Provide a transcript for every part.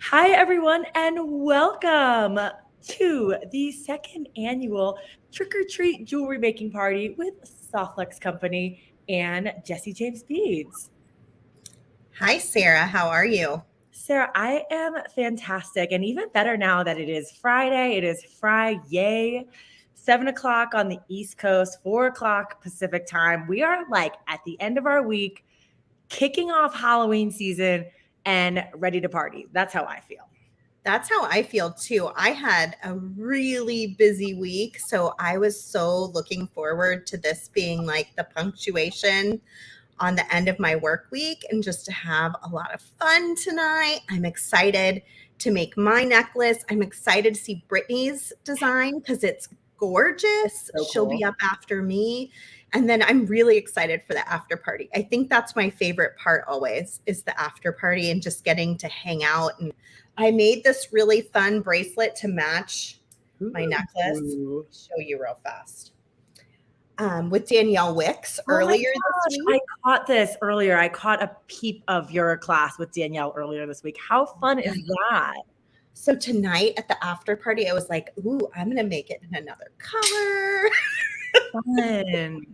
Hi, everyone, and welcome to the second annual Trick or Treat Jewelry Making Party with Softlex Company and Jesse James Beads. Hi, Sarah. How are you? Sarah, I am fantastic, and even better now that it is Friday. It is Friday, 7 o'clock on the East Coast, 4 o'clock Pacific time. We are like at the end of our week, kicking off Halloween season and ready to party. That's how I feel. That's how I feel too. I had a really busy week, so I was so looking forward to this being like the punctuation on the end of my work week and just to have a lot of fun tonight. I'm excited to make my necklace. I'm excited to see Brittany's design because it's gorgeous. So She'll be cool. up after me. And then I'm really excited for the after party. I think that's my favorite part always is the after party and just getting to hang out. And I made this really fun bracelet to match my necklace. Ooh. Show you real fast. With Danielle Wicks Oh my earlier this gosh, week. I caught this earlier. I caught a peep of your class with Danielle earlier this week. How fun is that? So tonight at the after party, I was like, ooh, I'm going to make it in another color. Fun.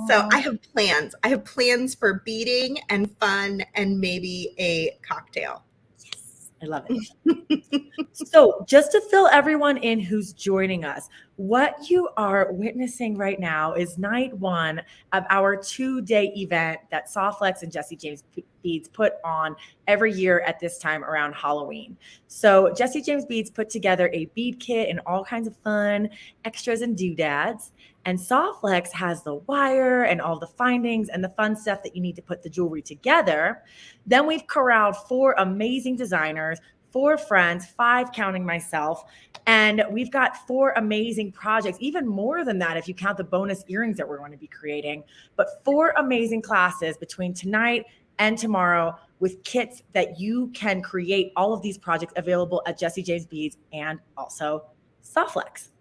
So Oh, I have plans. I have plans for beading and fun and maybe a cocktail. yes, I love it. So, just to fill everyone in who's joining us, what you are witnessing right now is night one of our 2-day event that Softlex and Jesse James Beads put on every year at this time around Halloween. So, Jesse James Beads put together a bead kit and all kinds of fun extras and doodads. And Softlex has the wire and all the findings and the fun stuff that you need to put the jewelry together. Then we've corralled 4 amazing designers, 4 friends, 5 counting myself. And we've got 4 amazing projects, even more than that if you count the bonus earrings that we're going to be creating. But 4 amazing classes between tonight and tomorrow with kits that you can create all of these projects available at Jesse James Beads and also Softlex.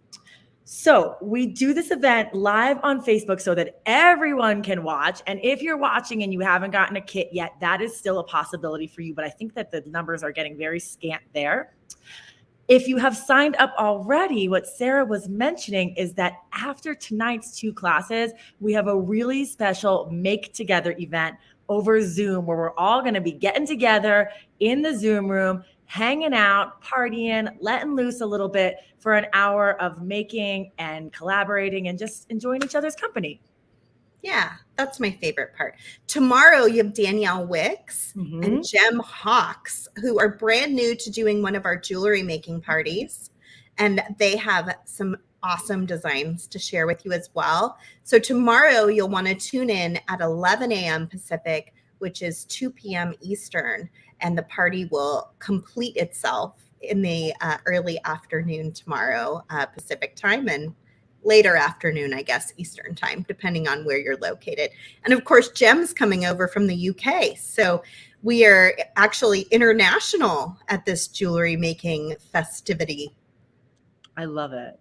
So we do this event live on Facebook so that everyone can watch. And if you're watching and you haven't gotten a kit yet, that is still a possibility for you. But I think that the numbers are getting very scant there. If you have signed up already, what Sarah was mentioning is that after tonight's 2 classes, we have a really special make together event over Zoom where we're all going to be getting together in the Zoom room, hanging out, partying, letting loose a little bit for an hour of making and collaborating and just enjoying each other's company. Yeah, that's my favorite part. Tomorrow, you have Danielle Wicks and Jem Hawks, who are brand new to doing one of our jewelry making parties. And they have some awesome designs to share with you as well. So tomorrow, you'll want to tune in at 11 a.m. Pacific, which is 2 p.m. Eastern. And the party will complete itself in the early afternoon tomorrow, Pacific time, and later afternoon, I guess, Eastern time, depending on where you're located. And of course, Jem's coming over from the UK. So we are actually international at this jewelry making festivity. I love it.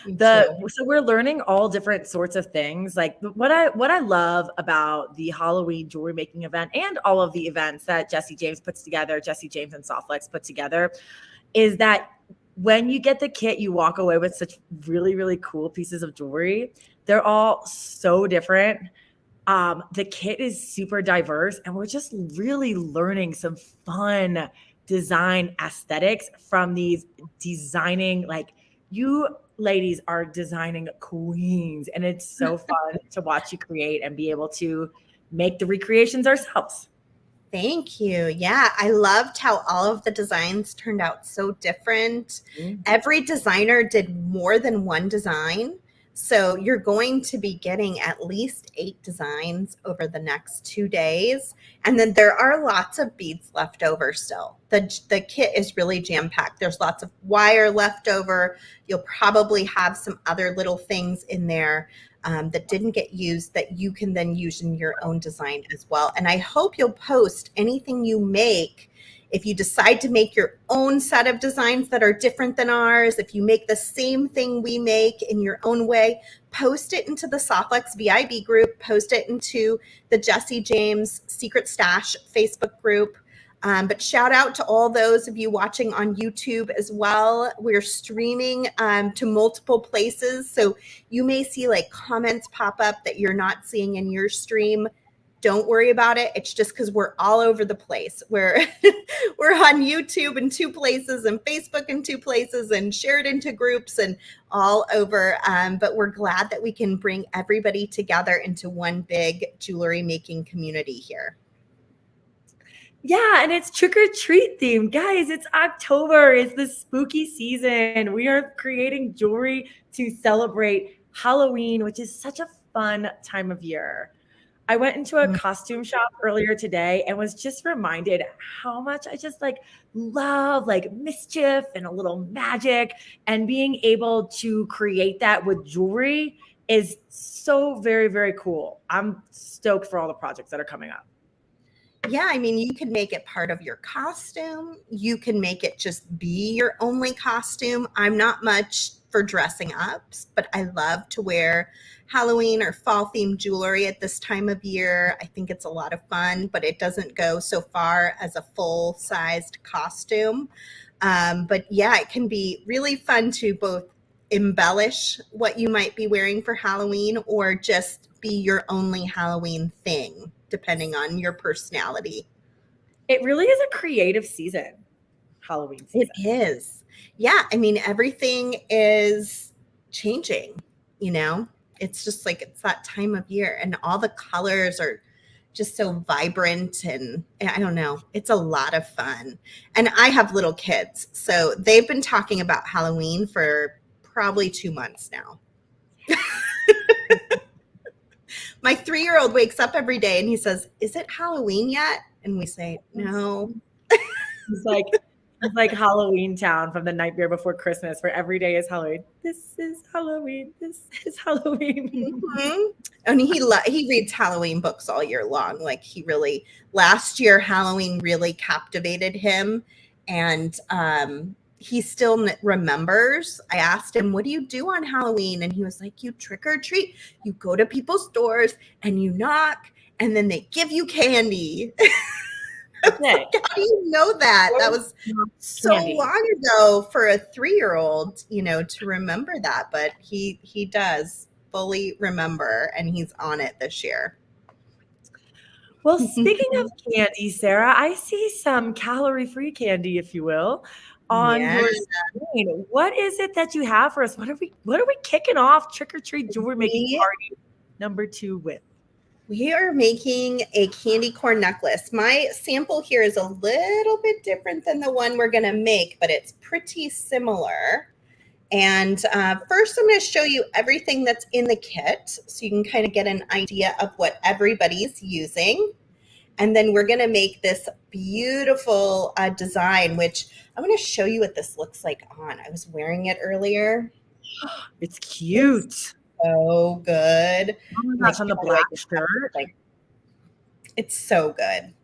Me So too. we're learning all different sorts of things. Like what I love about the Halloween jewelry making event and all of the events that Jesse James puts together, Jesse James and Softlex put together, is that when you get the kit, you walk away with such really, really cool pieces of jewelry. They're all so different. The kit is super diverse, and we're just really learning some fun design aesthetics from these designing, like, you ladies are designing queens, and it's so fun to watch you create and be able to make the recreations ourselves. Thank you. Yeah, I loved how all of the designs turned out so different. Mhm. Every designer did more than one design. So you're going to be getting at least 8 designs over the next 2 days. And then there are lots of beads left over still. The kit is really jam-packed. There's lots of wire left over. You'll probably have some other little things in there that didn't get used that you can then use in your own design as well. And I hope you'll post anything you make. If you decide to make your own set of designs that are different than ours, if you make the same thing we make in your own way, post it into the Softlex VIB group, post it into the Jesse James Secret Stash Facebook group. But shout out to all those of you watching on YouTube as well. We're streaming to multiple places. So you may see like comments pop up that you're not seeing in your stream. Don't worry about it. It's just because we're all over the place. We're on YouTube in 2 places and Facebook in 2 places and shared into groups and all over. But we're glad that we can bring everybody together into one big jewelry making community here. Yeah, and it's trick or treat themed. Guys, it's October. It's the spooky season. We are creating jewelry to celebrate Halloween, which is such a fun time of year. I went into a costume shop earlier today and was just reminded how much I just like love like mischief and a little magic, and being able to create that with jewelry is so very, very cool. I'm stoked for all the projects that are coming up. Yeah, I mean, you can make it part of your costume. You can make it just be your only costume. I'm not much for dressing up, but I love to wear Halloween or fall themed jewelry at this time of year. I think it's a lot of fun, but it doesn't go so far as a full-sized costume. But yeah, it can be really fun to both embellish what you might be wearing for Halloween or just be your only Halloween thing, depending on your personality. It really is a creative season, Halloween season. It is. Yeah, I mean, everything is changing, you know? It's just like it's that time of year and all the colors are just so vibrant, and I don't know, it's a lot of fun. And I have little kids, so they've been talking about Halloween for probably 2 months now. My 3-year-old wakes up every day and he says, "Is it Halloween yet?" And we say, "No." It's like Halloween Town from The Nightmare Before Christmas, where every day is Halloween. This is Halloween. This is Halloween. Mm-hmm. And he reads Halloween books all year long. Like last year, Halloween really captivated him, and he still remembers. I asked him, "What do you do on Halloween?" And he was like, "You trick or treat. You go to people's doors and you knock, and then they give you candy." Okay. How do you know that? That was so long ago for a 3-year-old, to remember that. But he does fully remember, and he's on it this year. Well, speaking of candy, Sarah, I see some calorie-free candy, if you will, on your screen. What is it that you have for us? What are we kicking off trick or treat jewelry making party number 2 with? We are making a candy corn necklace. My sample here is a little bit different than the one we're going to make, but it's pretty similar. And first, I'm going to show you everything that's in the kit so you can kind of get an idea of what everybody's using. And then we're going to make this beautiful design, which I'm going to show you what this looks like on. I was wearing it earlier. It's cute. So good. Oh my gosh, on the black shirt. It's so good.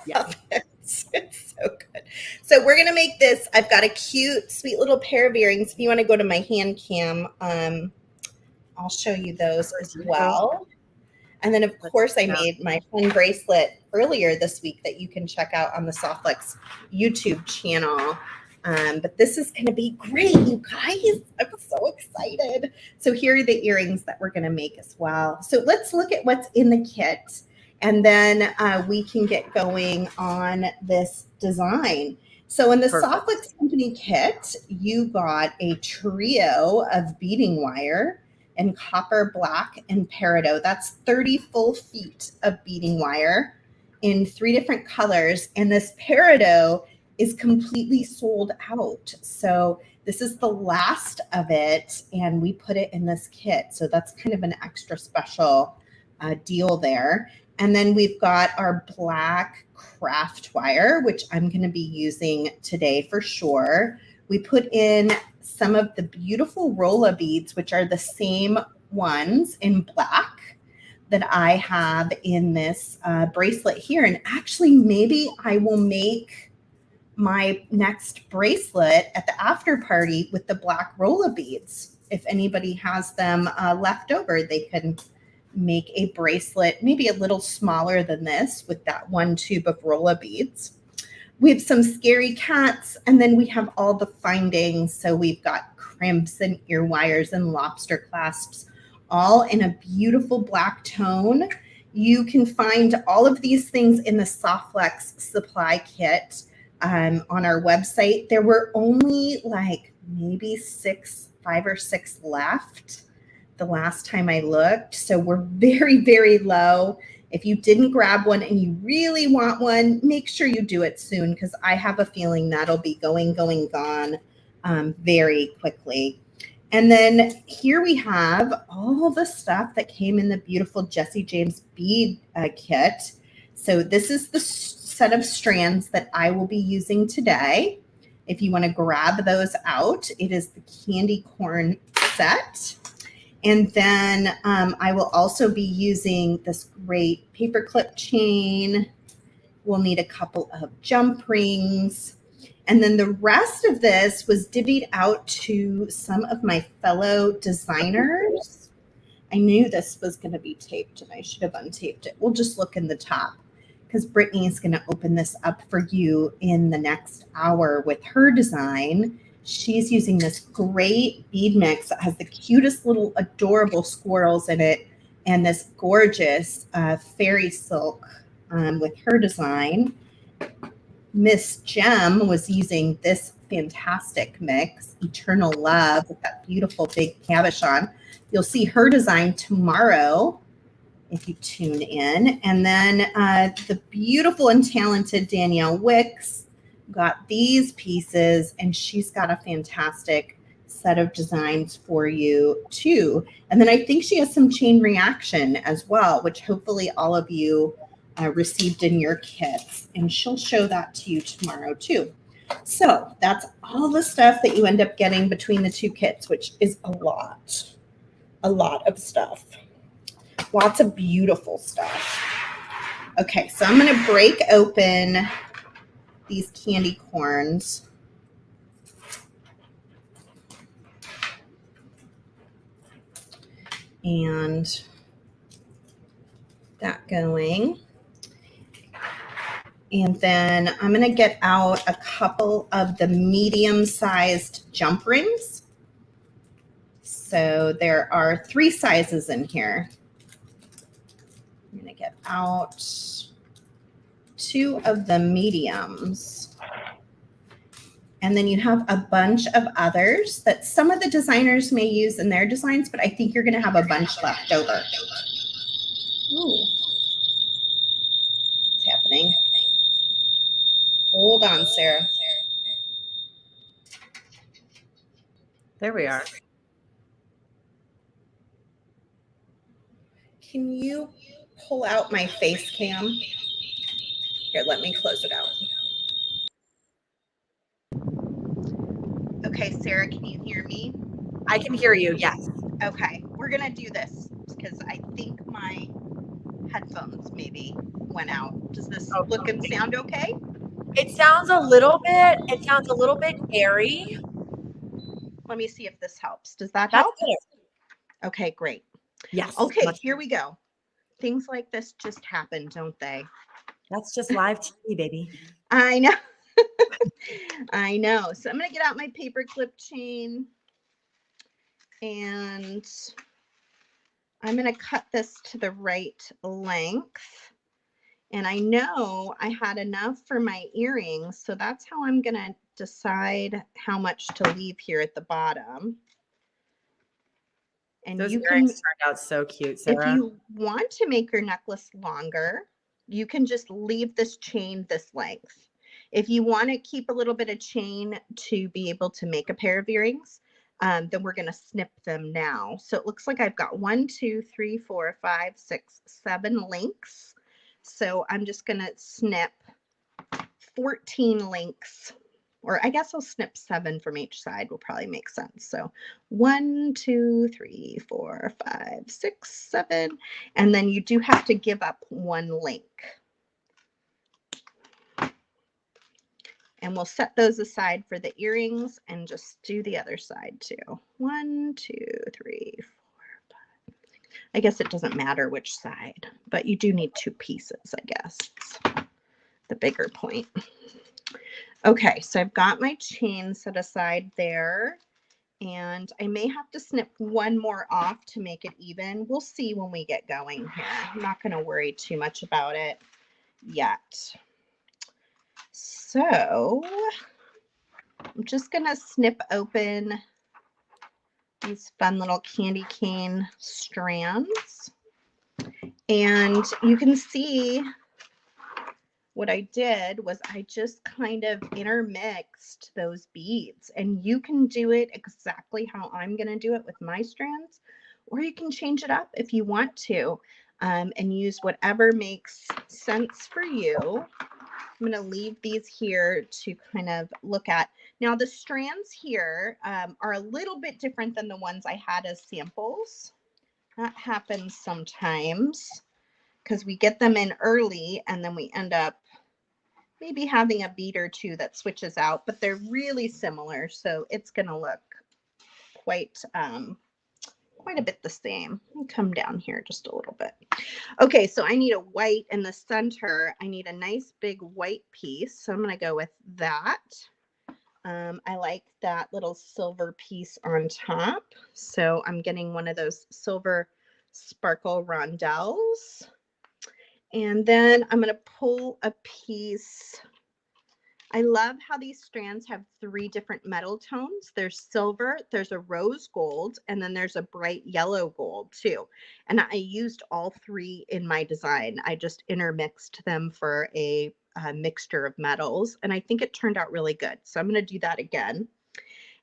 Yeah. It's so good. So we're going to make this. I've got a cute, sweet little pair of earrings. If you want to go to my hand cam, I'll show you those as well. And then, of course, I made my fun bracelet earlier this week that you can check out on the Softflex YouTube channel. But this is going to be great, you guys. I'm so excited. So here are the earrings that we're going to make as well. So let's look at what's in the kit, and then we can get going on this design. So in the Softflex Company kit, you got a trio of beading wire in copper, black, and peridot. That's 30 full feet of beading wire in 3 different colors. And this peridot is completely sold out. So this is the last of it, and we put it in this kit. So that's kind of an extra special deal there. And then we've got our black craft wire, which I'm going to be using today for sure. We put in some of the beautiful Rolla beads, which are the same ones in black that I have in this bracelet here. And actually, maybe I will make my next bracelet at the after party with the black Rolla beads. If anybody has them left over, they can make a bracelet maybe a little smaller than this with that 1 tube of Rolla beads. We have some scary cats, and then we have all the findings. So we've got crimps and ear wires and lobster clasps, all in a beautiful black tone. You can find all of these things in the Softflex supply kit on our website. There were only like maybe 5 or 6 left the last time I looked. So we're very, very low. If you didn't grab one and you really want one, make sure you do it soon, because I have a feeling that'll be gone very quickly. And then here we have all the stuff that came in the beautiful Jesse James bead kit. So this is the set of strands that I will be using today. If you want to grab those out, it is the candy corn set. And then I will also be using this great paperclip chain. We'll need a couple of jump rings. And then the rest of this was divvied out to some of my fellow designers. I knew this was going to be taped, and I should have untaped it. We'll just look in the top, because Brittany is going to open this up for you in the next hour with her design. She's using this great bead mix that has the cutest little adorable squirrels in it, and this gorgeous fairy silk with her design. Miss Gem was using this fantastic mix, Eternal Love, with that beautiful big cabochon. You'll see her design tomorrow if you tune in. And then the beautiful and talented Danielle Wicks got these pieces, and she's got a fantastic set of designs for you too. And then I think she has some chain reaction as well, which hopefully all of you received in your kits, and she'll show that to you tomorrow too. So that's all the stuff that you end up getting between the 2 kits, which is a lot of stuff. Lots of beautiful stuff. Okay, so I'm going to break open these candy corns. And that going. And then I'm going to get out a couple of the medium-sized jump rings. So there are 3 sizes in here. I'm going to get out 2 of the mediums. And then you have a bunch of others that some of the designers may use in their designs, but I think you're going to have a bunch left over. Ooh. What's happening? Hold on, Sarah. There we are. Can you pull out my face cam? Here, let me close it out. Okay, Sarah, can you hear me? I can hear you, yes. Okay, we're going to do this because I think my headphones maybe went out. Does this look and sound okay? It sounds a little bit airy. Let me see if this helps. Does that help? That's good. Okay, great. Yes. Okay, here we go. Things like this just happen, don't they? That's just live TV, baby. I know. I know. So I'm going to get out my paperclip chain, and I'm going to cut this to the right length. And I know I had enough for my earrings, so that's how I'm going to decide how much to leave here at the bottom. And those earrings turned out so cute, Sarah. If you want to make your necklace longer, you can just leave this chain this length. If you want to keep a little bit of chain to be able to make a pair of earrings, then we're going to snip them now. So it looks like I've got 1, 2, 3, 4, 5, 6, 7 links. So I'm just going to snip 14 links, or I guess I'll snip 7 from each side will probably make sense. So 1, 2, 3, 4, 5, 6, 7. And then you do have to give up 1 link. And we'll set those aside for the earrings and just do the other side too. 1, 2, 3, 4, 5. I guess it doesn't matter which side, but you do need 2 pieces, I guess. It's the bigger point. Okay, so I've got my chain set aside there, and I may have to snip one more off to make it even. We'll see when we get going here. I'm not going to worry too much about it yet. So I'm just going to snip open these fun little candy cane strands. And you can see what I did was I just kind of intermixed those beads, and you can do it exactly how I'm going to do it with my strands, or you can change it up if you want to, and use whatever makes sense for you. I'm going to leave these here to kind of look at. Now the strands here are a little bit different than the ones I had as samples. That happens sometimes because we get them in early and then we end up maybe having a bead or two that switches out, but they're really similar, so it's going to look quite a bit the same. Let me come down here just a little bit. Okay, so I need a white in the center. I need a nice big white piece, so I'm going to go with that. I like that little silver piece on top, so I'm getting one of those silver sparkle rondelles. And then I'm going to pull a piece. I love how these strands have 3 different metal tones. There's silver, there's a rose gold, and then there's a bright yellow gold too. And I used all 3 in my design. I just intermixed them for a mixture of metals, and I think it turned out really good. So I'm going to do that again.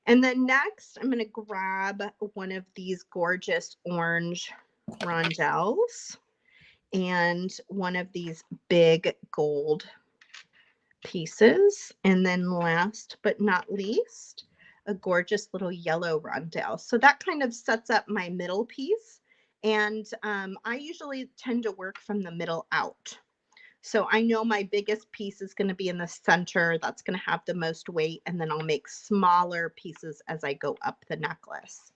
And then next, I'm going to grab one of these gorgeous orange rondelles and one of these big gold pieces. And then last but not least, a gorgeous little yellow rondelle. So that kind of sets up my middle piece. And I usually tend to work from the middle out. So I know my biggest piece is going to be in the center. That's going to have the most weight. And then I'll make smaller pieces as I go up the necklace.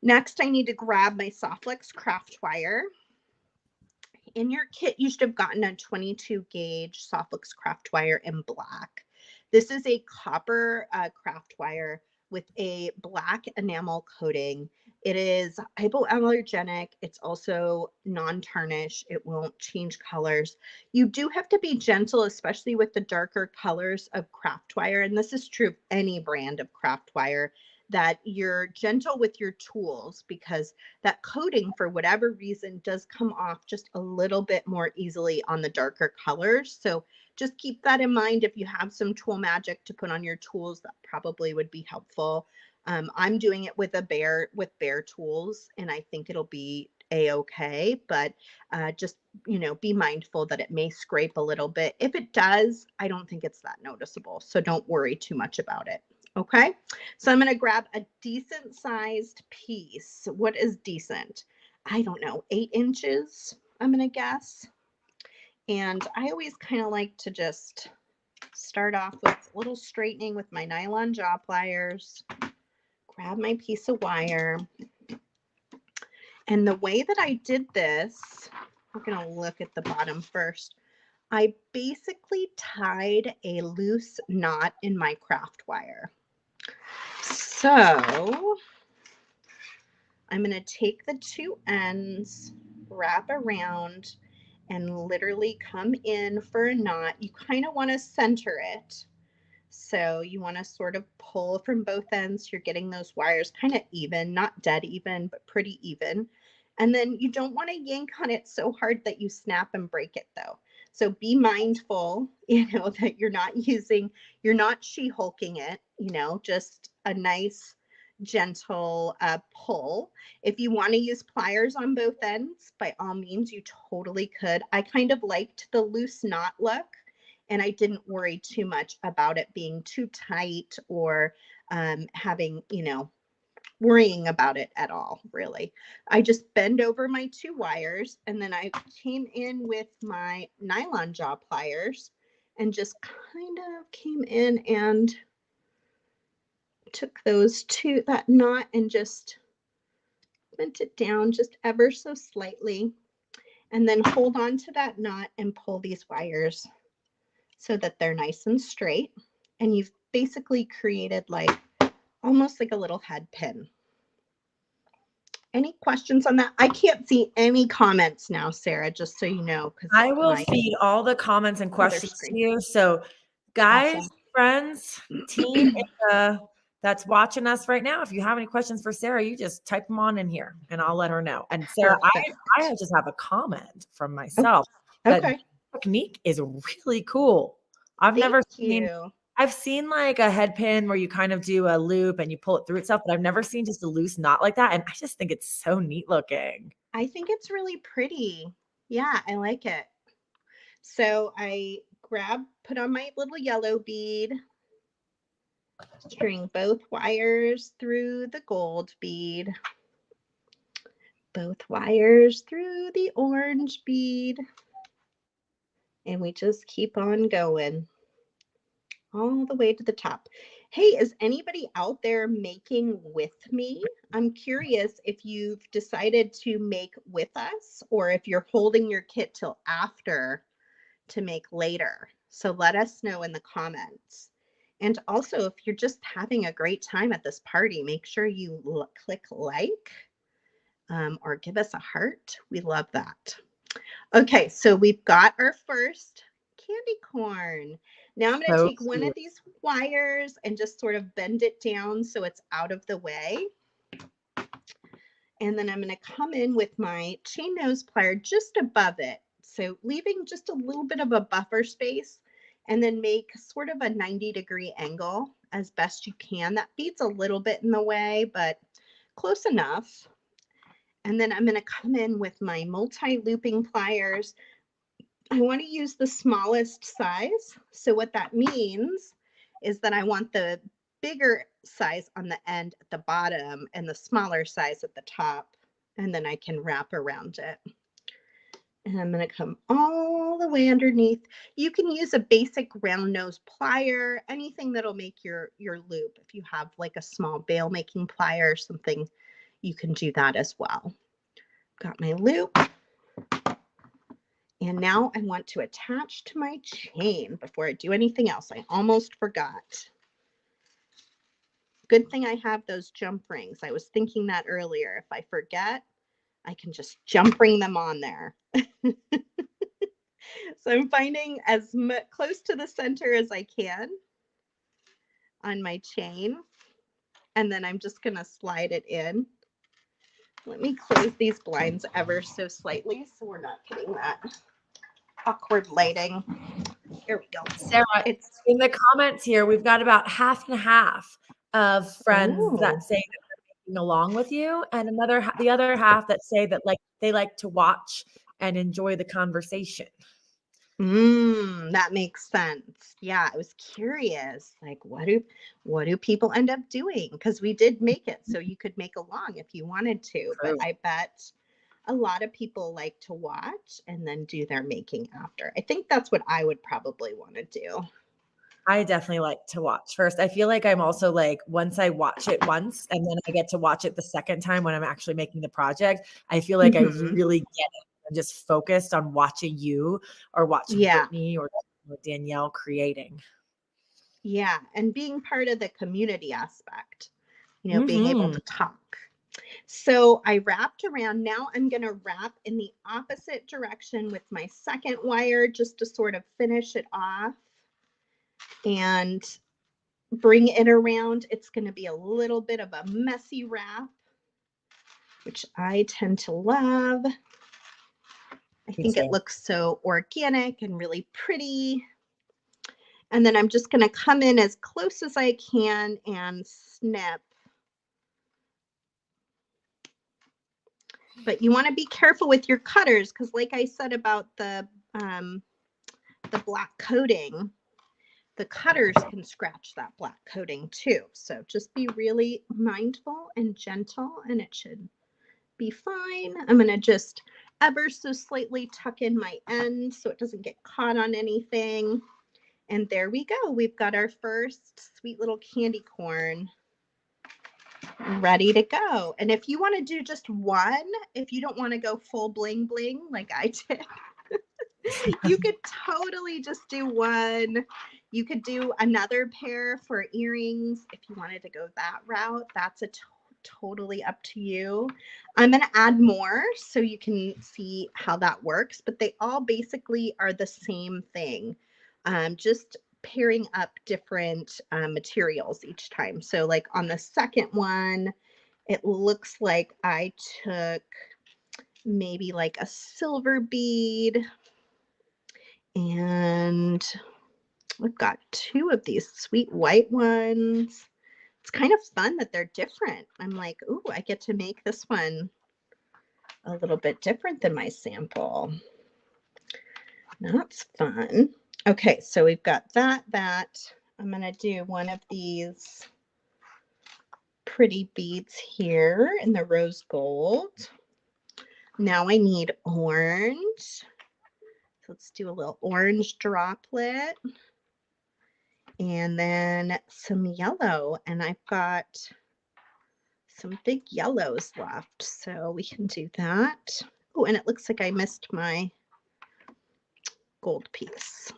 Next, I need to grab my Softflex craft wire. In your kit, you should have gotten a 22 gauge Softflex craft wire in black. This is a copper craft wire with a black enamel coating. It is hypoallergenic. It's also non-tarnish. It won't change colors. You do have to be gentle, especially with the darker colors of craft wire. And this is true of any brand of craft wire, that you're gentle with your tools, because that coating, for whatever reason, does come off just a little bit more easily on the darker colors. So just keep that in mind. If you have some tool magic to put on your tools, that probably would be helpful. I'm doing it with bare tools, and I think it'll be a-okay, but just, be mindful that it may scrape a little bit. If it does, I don't think it's that noticeable, so don't worry too much about it. Okay, so I'm going to grab a decent sized piece. What is decent? I don't know, 8 inches, I'm going to guess. And I always kind of like to just start off with a little straightening with my nylon jaw pliers. Grab my piece of wire. And the way that I did this, we're going to look at the bottom first. I basically tied a loose knot in my craft wire. So I'm going to take the 2 ends, wrap around, and literally come in for a knot. You kind of want to center it. So you want to sort of pull from both ends. You're getting those wires kind of even, not dead even, but pretty even. And then you don't want to yank on it so hard that you snap and break it though. So be mindful, that you're not she-hulking it, just a nice gentle pull. If you want to use pliers on both ends, by all means, you totally could. I kind of liked the loose knot look, and I didn't worry too much about it being too tight or having, worrying about it at all, really. I just bend over my 2 wires, and then I came in with my nylon jaw pliers and just kind of came in and took that knot and just bent it down just ever so slightly, and then hold on to that knot and pull these wires so that they're nice and straight. And you've basically created like almost like a little head pin. Any questions on that? I can't see any comments now, Sarah, just so you know. I will feed all the comments and questions to you. So guys, awesome. Friends, team that's watching us right now, if you have any questions for Sarah, you just type them on in here and I'll let her know. And Sarah, I just have a comment from myself. That technique is really cool. I've seen like a head pin where you kind of do a loop and you pull it through itself, but I've never seen just a loose knot like that. And I just think it's so neat looking. I think it's really pretty. Yeah, I like it. So I put on my little yellow bead, string both wires through the gold bead, both wires through the orange bead, and we just keep on going all the way to the top. Hey, is anybody out there making with me? I'm curious if you've decided to make with us or if you're holding your kit till after to make later. So let us know in the comments. And also, if you're just having a great time at this party, make sure you click like or give us a heart. We love that. Okay, so we've got our first candy corn. Now I'm going to take one of these wires and just sort of bend it down so it's out of the way. And then I'm going to come in with my chain nose plier just above it. So leaving just a little bit of a buffer space and then make sort of a 90-degree angle as best you can. That bead's a little bit in the way, but close enough. And then I'm going to come in with my multi-looping pliers. I want to use the smallest size. So what that means is that I want the bigger size on the end at the bottom and the smaller size at the top. And then I can wrap around it. And I'm going to come all the way underneath. You can use a basic round nose plier, anything that'll make your loop. If you have like a small bail making plier or something, you can do that as well. Got my loop. And now I want to attach to my chain before I do anything else. I almost forgot. Good thing I have those jump rings. I was thinking that earlier. If I forget, I can just jump ring them on there. So I'm finding as close to the center as I can on my chain. And then I'm just going to slide it in. Let me close these blinds ever so slightly so we're not getting that awkward lighting. Here we go. Sarah, it's in the comments here. We've got about half and half of friends that say that they're making along with you, and the other half that say that like they like to watch and enjoy the conversation. That makes sense. Yeah, I was curious, like what do people end up doing? Because we did make it so you could make along if you wanted to, but I bet a lot of people like to watch and then do their making after. I think that's what I would probably want to do. I definitely like to watch first. I feel like I'm also like, once I watch it once and then I get to watch it the second time when I'm actually making the project, I feel like I really get it. I'm just focused on watching you or watching Brittany or Danielle creating. Yeah. And being part of the community aspect, you know, being able to talk. So I wrapped around. Now I'm going to wrap in the opposite direction with my second wire just to sort of finish it off and bring it around. It's going to be a little bit of a messy wrap, which I tend to love. I think it looks so organic and really pretty. And then I'm just going to come in as close as I can and snip. But you want to be careful with your cutters because like I said about the black coating, the cutters can scratch that black coating too. So just be really mindful and gentle and it should be fine. I'm going to just ever so slightly tuck in my end so it doesn't get caught on anything. And there we go. We've got our first sweet little candy corn ready to go. And if you want to do just one, if you don't want to go full bling bling like I did, you could totally just do one You could do another pair for earrings if you wanted to go that route. That's totally up to you. I'm going to add more so you can see how that works, but they all basically are the same thing. Just pairing up different materials each time. So like on the second one, it looks like I took maybe like a silver bead, and we've got 2 of these sweet white ones. It's kind of fun that they're different. I'm like, ooh, I get to make this one a little bit different than my sample. That's fun. Okay, so we've got that. I'm going to do one of these pretty beads here in the rose gold. Now I need orange. So let's do a little orange droplet. And then some yellow. And I've got some big yellows left, so we can do that. Oh, and it looks like I missed my gold piece.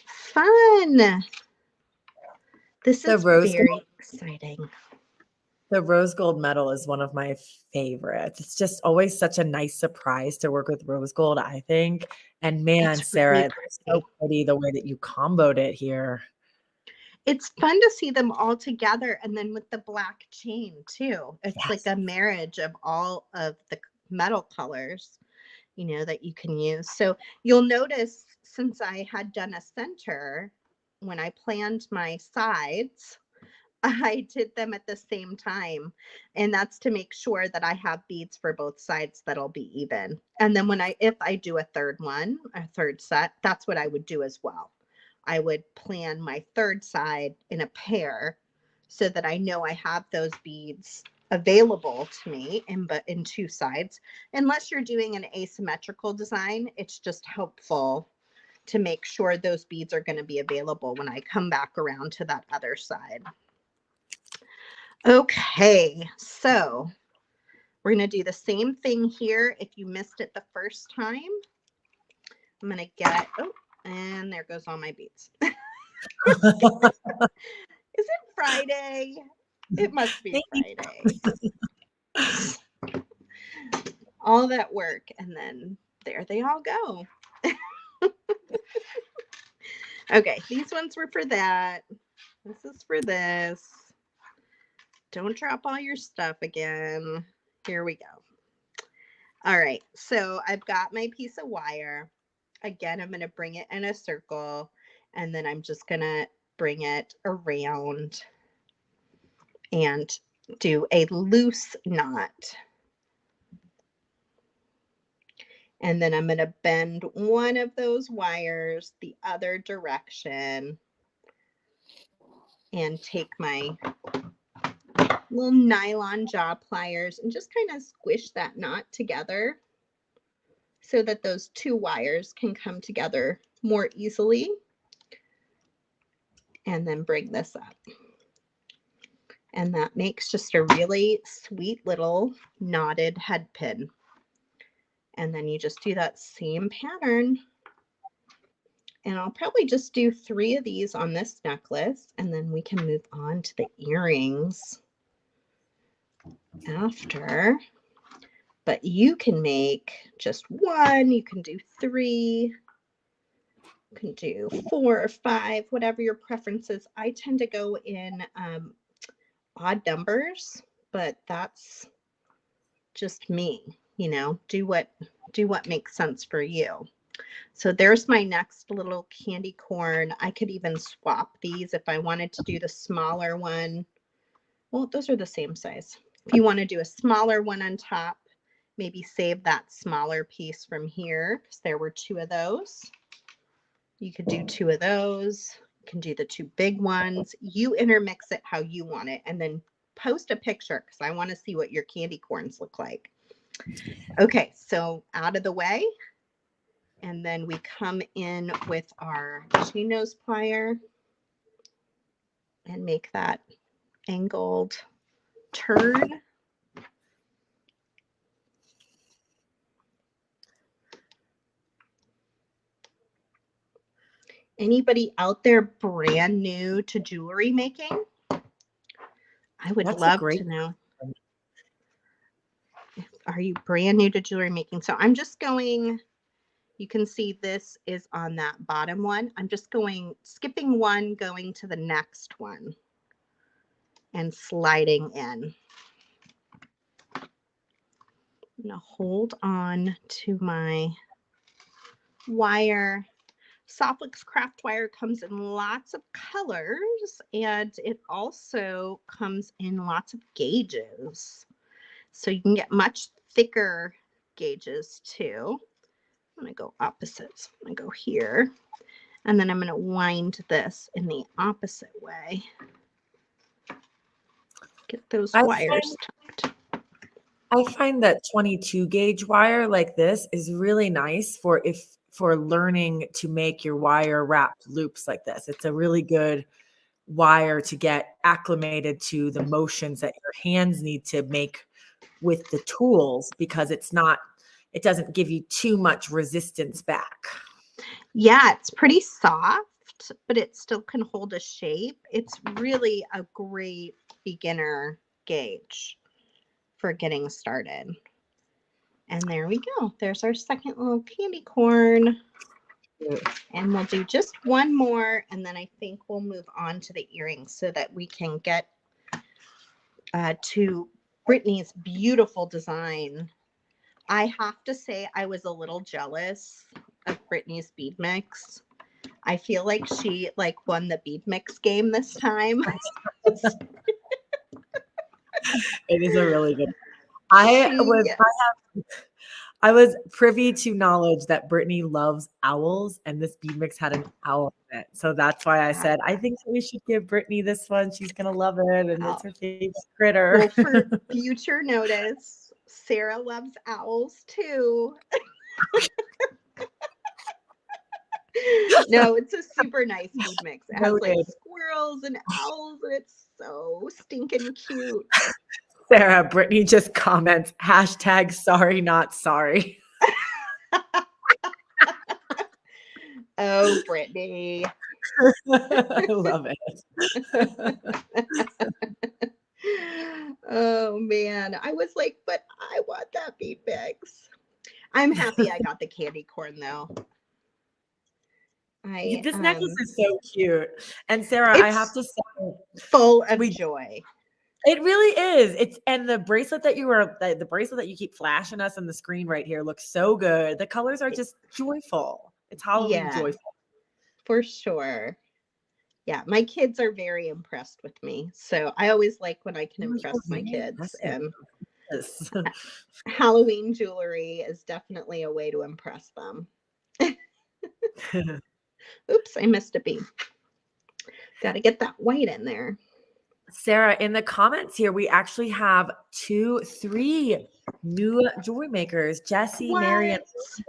Fun. This is very exciting. The rose gold medal is one of my favorites. It's just always such a nice surprise to work with rose gold, I think. And man, Sarah, it's so pretty the way that you comboed it here. It's fun to see them all together, and then with the black chain too. It's like a marriage of all of the metal colors, you know, that you can use. So you'll notice, since I had done a center, when I planned my sides, I did them at the same time, and that's to make sure that I have beads for both sides that'll be even. And then if I do a third set, that's what I would do as well. I would plan my third side in a pair so that I know I have those beads available to me in 2 sides. Unless you're doing an asymmetrical design, it's just helpful to make sure those beads are going to be available when I come back around to that other side. Okay, so we're going to do the same thing here. If you missed it the first time, I'm going to get, oh, and there goes all my beads. Is it Friday? It must be Friday. All that work, and then there they all go. Okay, these ones were for that. This is for this. Don't drop all your stuff again. Here we go. All right, so I've got my piece of wire. Again, I'm going to bring it in a circle, and then I'm just going to bring it around and do a loose knot. And then I'm going to bend one of those wires the other direction and take my little nylon jaw pliers and just kind of squish that knot together so that those 2 wires can come together more easily. And then bring this up. And that makes just a really sweet little knotted head pin. And then you just do that same pattern. And I'll probably just do 3 of these on this necklace, and then we can move on to the earrings after. But you can make just 1, you can do 3, you can do 4 or 5, whatever your preference is. I tend to go in odd numbers, but that's just me, you know, do what makes sense for you. So there's my next little candy corn. I could even swap these if I wanted to do the smaller one. Well, those are the same size. If you want to do a smaller one on top, maybe save that smaller piece from here, because there were 2 of those. You could do 2 of those. You can do the 2 big ones. You intermix it how you want it, and then post a picture, because I want to see what your candy corns look like. Okay, so out of the way. And then we come in with our chain nose plier and make that angled turn. Anybody out there brand new to jewelry making? I would love to know. Are you brand new to jewelry making? So I'm just going, you can see this is on that bottom one. I'm just skipping one, going to the next one and sliding in. I'm going to hold on to my wire. Softwix craft wire comes in lots of colors, and it also comes in lots of gauges. So you can get much thicker gauges too. I'm going to go opposites. I'm going to go here, and then I'm going to wind this in the opposite way. Get those wires tucked. I find that 22 gauge wire like this is really nice for learning to make your wire wrapped loops like this. It's a really good wire to get acclimated to the motions that your hands need to make with the tools, because it doesn't give you too much resistance back. Yeah, it's pretty soft, but it still can hold a shape. It's really a great beginner gauge for getting started. And there we go. There's our second little candy corn. And we'll do just one more, and then I think we'll move on to the earrings so that we can get to Brittany's beautiful design. I have to say I was a little jealous of Brittany's bead mix. I feel like she won the bead mix game this time. It is a really good. I was privy to knowledge that Brittany loves owls, and this bead mix had an owl in it. So that's why I said, I think we should give Brittany this one. She's going to love it, and it's her favorite critter. Well, for future notice, Sara loves owls too. No, it's a super nice bead mix. It has squirrels and owls, and it's so stinking cute. Sara, Brittany just comments, #sorry not sorry. Oh, Brittany. I love it. Oh man. I was like, but I want that bead mix. I'm happy I got the candy corn though. This necklace is so cute. And Sara, I have to say, full of joy. It really is. And the bracelet that the bracelet that you keep flashing us on the screen right here looks so good. The colors are just joyful. It's Halloween joyful. For sure. Yeah, my kids are very impressed with me. So I always like when I can impress my kids. And Halloween jewelry is definitely a way to impress them. Oops, I missed a bead. Got to get that white in there. Sara, in the comments here, we actually have 3 new jewelry makers, Jessie, Mary, and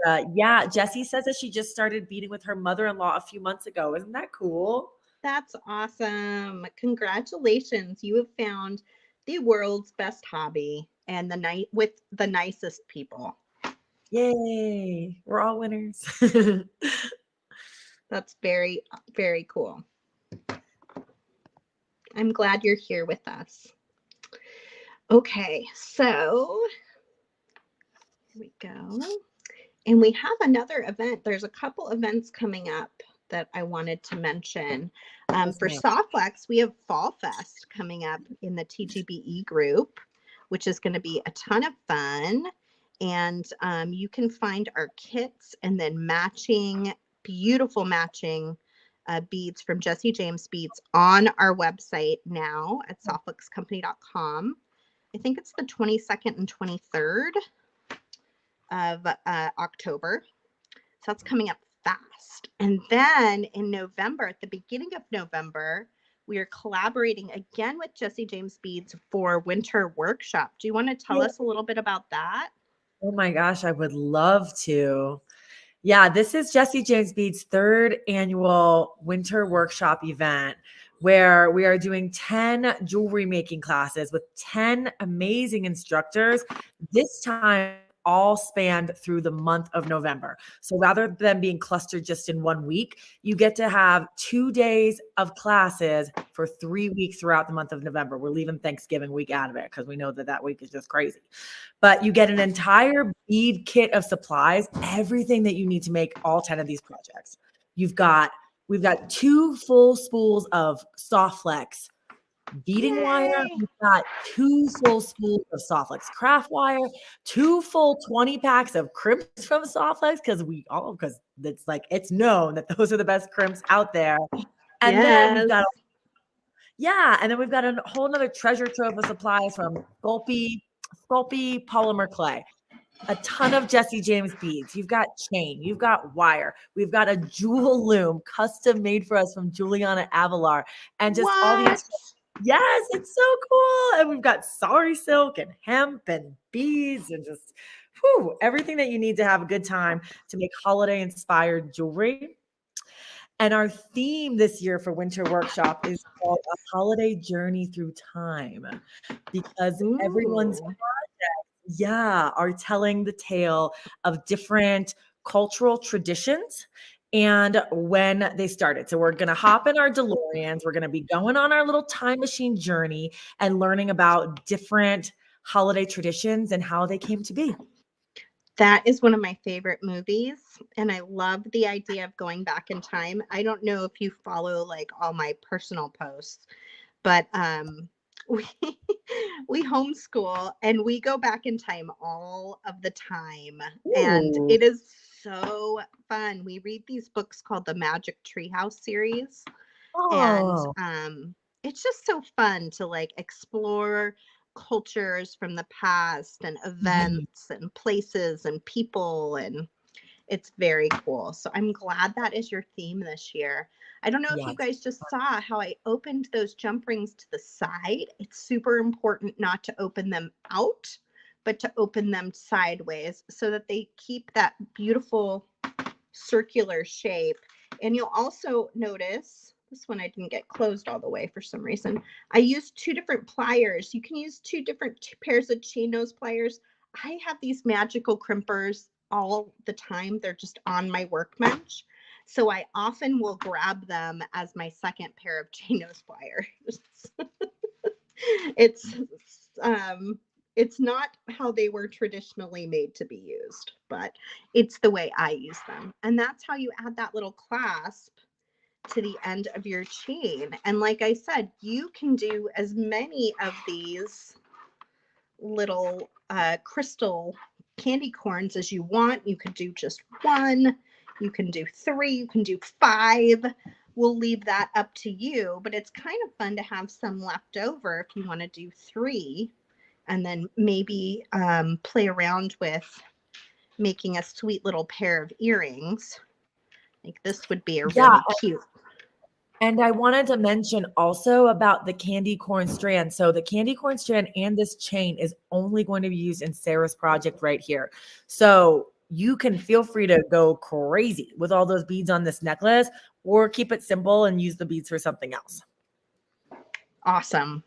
Lisa. Yeah, Jessie says that she just started beading with her mother-in-law a few months ago. Isn't that cool? That's awesome. Congratulations. You have found the world's best hobby and with the nicest people. Yay. We're all winners. That's very, very cool. I'm glad you're here with us. Okay, so here we go. And we have another event. There's a couple events coming up that I wanted to mention. For Softflex, we have Fall Fest coming up in the TGBE group, which is going to be a ton of fun. And you can find our kits and then beautiful matching beads from Jesse James Beads on our website now at softflexcompany.com. I think it's the 22nd and 23rd of October. So that's coming up fast. And then in November, at the beginning of November, we are collaborating again with Jesse James Beads for Winter Workshop. Do you want to tell us a little bit about that? Oh my gosh, I would love to. Yeah, this is Jesse James Beads' 3rd annual Winter Workshop event, where we are doing 10 jewelry making classes with 10 amazing instructors. This time, all spanned through the month of November. So rather than being clustered just in 1 week, you get to have 2 days of classes for 3 weeks throughout the month of November. We're leaving Thanksgiving week out of it because we know that week is just crazy. But you get an entire bead kit of supplies, everything that you need to make all 10 of these projects. We've got 2 full spools of soft flex beading wire. We've got 2 full spools of Softlex craft wire, 2 full 20 packs of crimps from Softlex because it's like it's known that those are the best crimps out there. And then we've got a whole nother treasure trove of supplies from Sculpey polymer clay. A ton of Jesse James beads. You've got chain. You've got wire. We've got a jewel loom custom made for us from Juliana Avalar, and just all these. Yes, it's so cool. And we've got sari silk and hemp and beads and just everything that you need to have a good time to make holiday inspired jewelry. And our theme this year for Winter Workshop is called A Holiday Journey Through Time, because everyone's projects, are telling the tale of different cultural traditions and when they started. So we're going to hop in our DeLoreans. We're going to be going on our little time machine journey and learning about different holiday traditions and how they came to be. That is one of my favorite movies, and I love the idea of going back in time. I don't know if you follow like all my personal posts, but we homeschool and we go back in time all of the time. Ooh. And it is so fun. We read these books called the Magic Treehouse series. And it's just so fun to like explore cultures from the past and events and places and people, and it's very cool. So I'm glad that is your theme this year. I don't know if you guys just saw how I opened those jump rings to the side. It's super important not to open them out, but to open them sideways so that they keep that beautiful circular shape. And you'll also notice this one I didn't get closed all the way for some reason. I used 2 different pliers. You can use 2 different pairs of chain nose pliers. I have these magical crimpers all the time. They're just on my workbench. So I often will grab them as my second pair of chain nose pliers. It's not how they were traditionally made to be used, but it's the way I use them. And that's how you add that little clasp to the end of your chain. And like I said, you can do as many of these little crystal candy corns as you want. You could do just 1, you can do 3, you can do 5. We'll leave that up to you, but it's kind of fun to have some left over if you want to do 3 and then maybe play around with making a sweet little pair of earrings. Like this would be a really cute. And I wanted to mention also about the candy corn strand. So the candy corn strand and this chain is only going to be used in Sarah's project right here. So you can feel free to go crazy with all those beads on this necklace, or keep it simple and use the beads for something else. Awesome.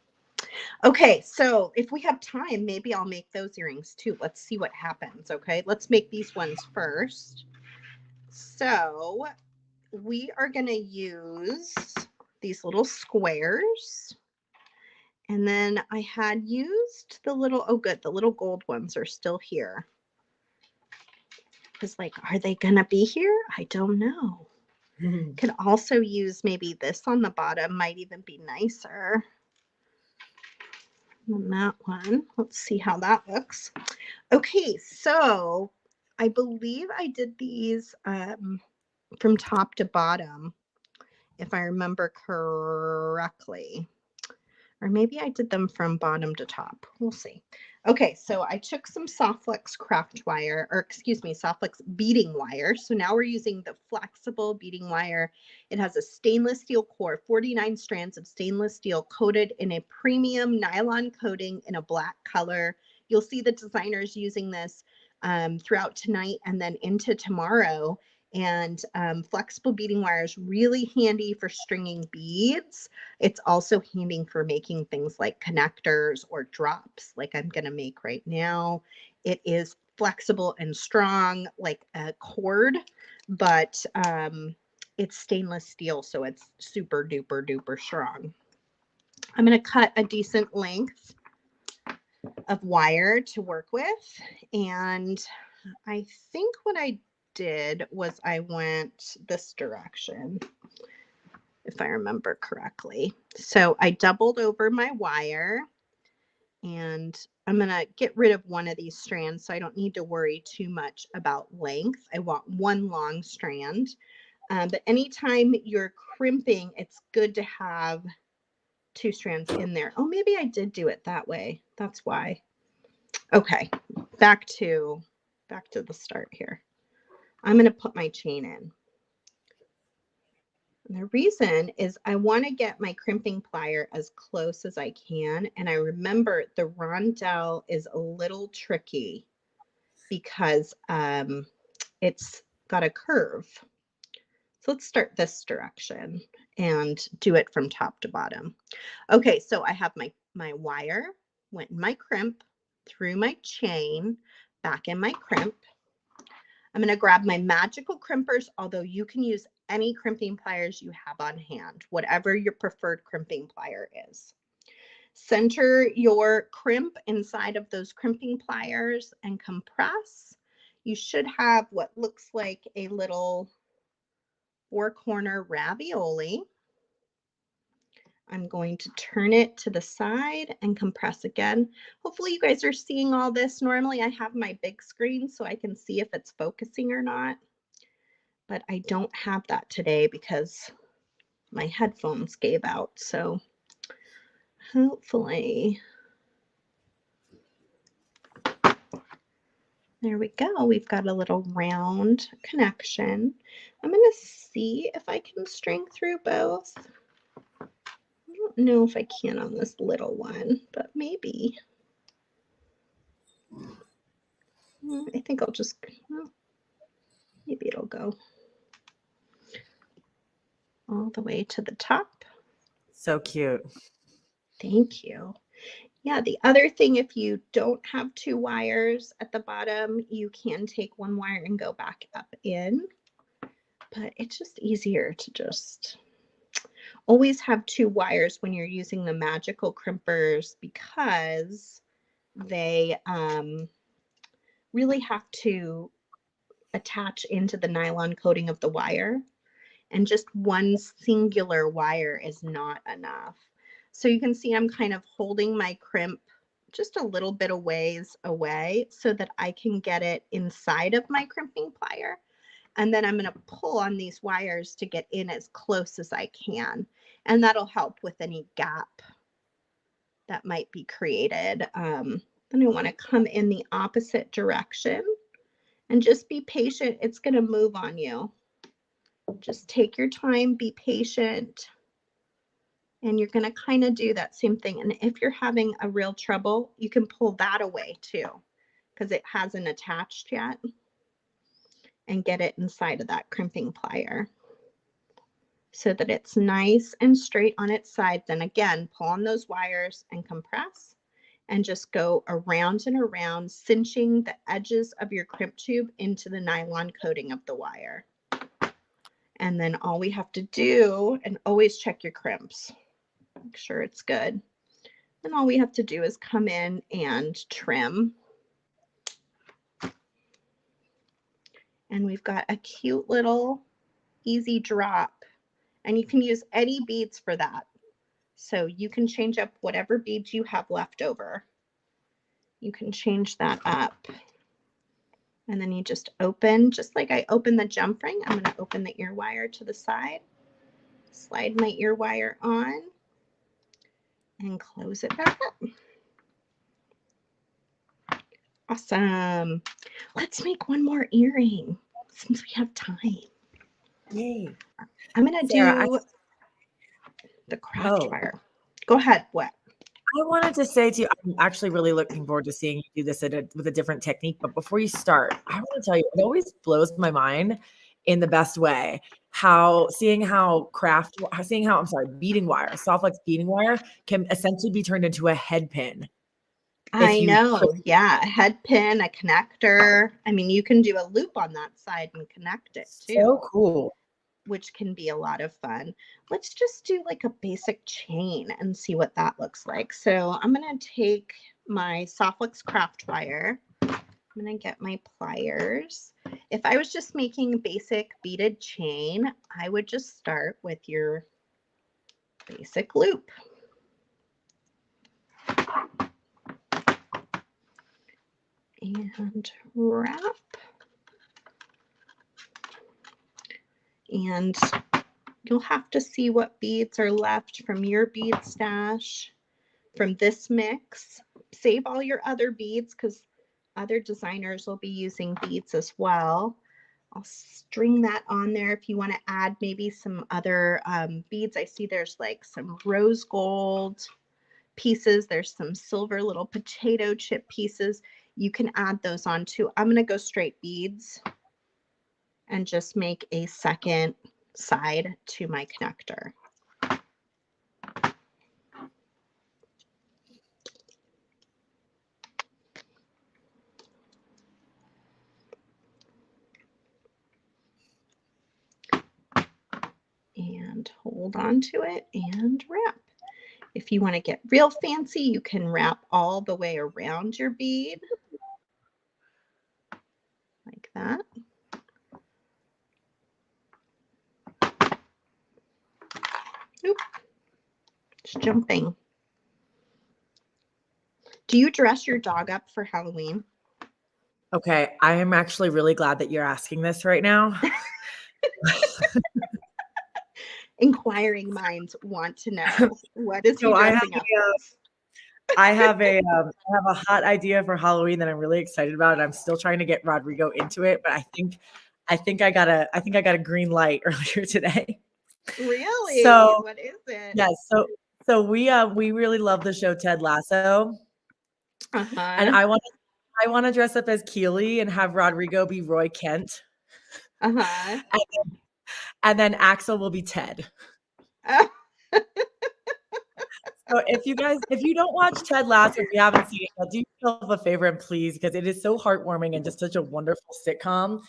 Okay, so if we have time, maybe I'll make those earrings too. Let's see what happens. Okay, let's make these ones first. So we are going to use these little squares. And then I had used the little, the little gold ones are still here. It's like, are they going to be here? I don't know. Could also use maybe this on the bottom, might even be nicer than that one. Let's see how that looks. Okay, so I believe I did these from top to bottom, if I remember correctly. Or maybe I did them from bottom to top. We'll see. Okay, so I took some Softlex craft wire, or excuse me, Softlex beading wire. So now we're using the flexible beading wire. It has a stainless steel core, 49 strands of stainless steel coated in a premium nylon coating in a black color. You'll see the designers using this throughout tonight and then into tomorrow. And flexible beading wire is really handy for stringing beads. It's also handy for making things like connectors or drops like I'm going to make right now. It is flexible and strong, like a cord, but it's stainless steel, so it's super duper duper strong. I'm going to cut a decent length of wire to work with, and I think what I did was I went this direction, if I remember correctly. So I doubled over my wire, and I'm going to get rid of one of these strands so I don't need to worry too much about length. I want one long strand. But anytime you're crimping, it's good to have two strands in there. Oh, maybe I did do it that way. That's why. Okay, back to the start here. I'm going to put my chain in. And the reason is I want to get my crimping plier as close as I can. And I remember the rondelle is a little tricky because it's got a curve. So let's start this direction and do it from top to bottom. Okay, so I have my wire, went in my crimp, through my chain, back in my crimp. I'm going to grab my magical crimpers, although you can use any crimping pliers you have on hand, whatever your preferred crimping plier is. Center your crimp inside of those crimping pliers and compress. You should have what looks like a little 4-corner ravioli. I'm going to turn it to the side and compress again. Hopefully you guys are seeing all this. Normally I have my big screen so I can see if it's focusing or not, but I don't have that today because my headphones gave out. So hopefully, there we go. We've got a little round connection. I'm going to see if I can string through both. I don't know if I can on this little one, but maybe. I think I'll just, well, maybe it'll go all the way to the top. So cute. Thank you. Yeah, the other thing, if you don't have 2 wires at the bottom, you can take 1 wire and go back up in, but it's just easier to just always have 2 wires when you're using the magical crimpers because they really have to attach into the nylon coating of the wire, and just one singular wire is not enough. So you can see I'm kind of holding my crimp just a little bit of ways away so that I can get it inside of my crimping plier. And then I'm going to pull on these wires to get in as close as I can. And that'll help with any gap that might be created. Then I want to come in the opposite direction and just be patient. It's going to move on you. Just take your time, be patient. And you're going to kind of do that same thing. And if you're having a real trouble, you can pull that away too, because it hasn't attached yet, and get it inside of that crimping plier so that it's nice and straight on its side. Then again, pull on those wires and compress, and just go around and around, cinching the edges of your crimp tube into the nylon coating of the wire. And then all we have to do, and always check your crimps, make sure it's good. Then all we have to do is come in and trim. And we've got a cute little easy drop. And you can use any beads for that. So you can change up whatever beads you have left over. You can change that up. And then you just open, just like I opened the jump ring, I'm going to open the ear wire to the side, slide my ear wire on, and close it back up. Awesome. Let's make one more earring since we have time. Yay. I'm going to do the craft wire. Go ahead. What? I wanted to say to you, I'm actually really looking forward to seeing you do this with a different technique. But before you start, I want to tell you, it always blows my mind in the best way, seeing how beading wire, soft flex beading wire can essentially be turned into a head pin. if I you could. know. Yeah. A head pin, a connector. I mean, you can do a loop on that side and connect it So too, cool. which can be a lot of fun. Let's just do like a basic chain and see what that looks like. So I'm going to take my Softflex craft wire. I'm going to get my pliers. If I was just making basic beaded chain, I would just start with your basic loop. And wrap. And you'll have to see what beads are left from your bead stash from this mix. Save all your other beads because other designers will be using beads as well. I'll string that on there if you want to add maybe some other beads. I see there's like some rose gold pieces. There's some silver little potato chip pieces. You can add those on too. I'm going to go straight beads and just make a second side to my connector. And hold on to it and wrap. If you want to get real fancy, you can wrap all the way around your bead like that. Oop, it's jumping. Do you dress your dog up for Halloween? Okay, I am actually really glad that you're asking this right now. Inquiring minds want to know, what is he So dressing up as? I have a hot idea for Halloween that I'm really excited about, and I'm still trying to get Rodrigo into it. But I think I got a green light earlier today. Really? So What is it? yes, so we really love the show Ted Lasso, and Uh-huh. I want to dress up as Keely and have Rodrigo be Roy Kent, Uh-huh. and then Axel will be Ted. Oh, So if you don't watch Ted Lasso, if you haven't seen it, do yourself a favor and please, because it is so heartwarming and just such a wonderful sitcom.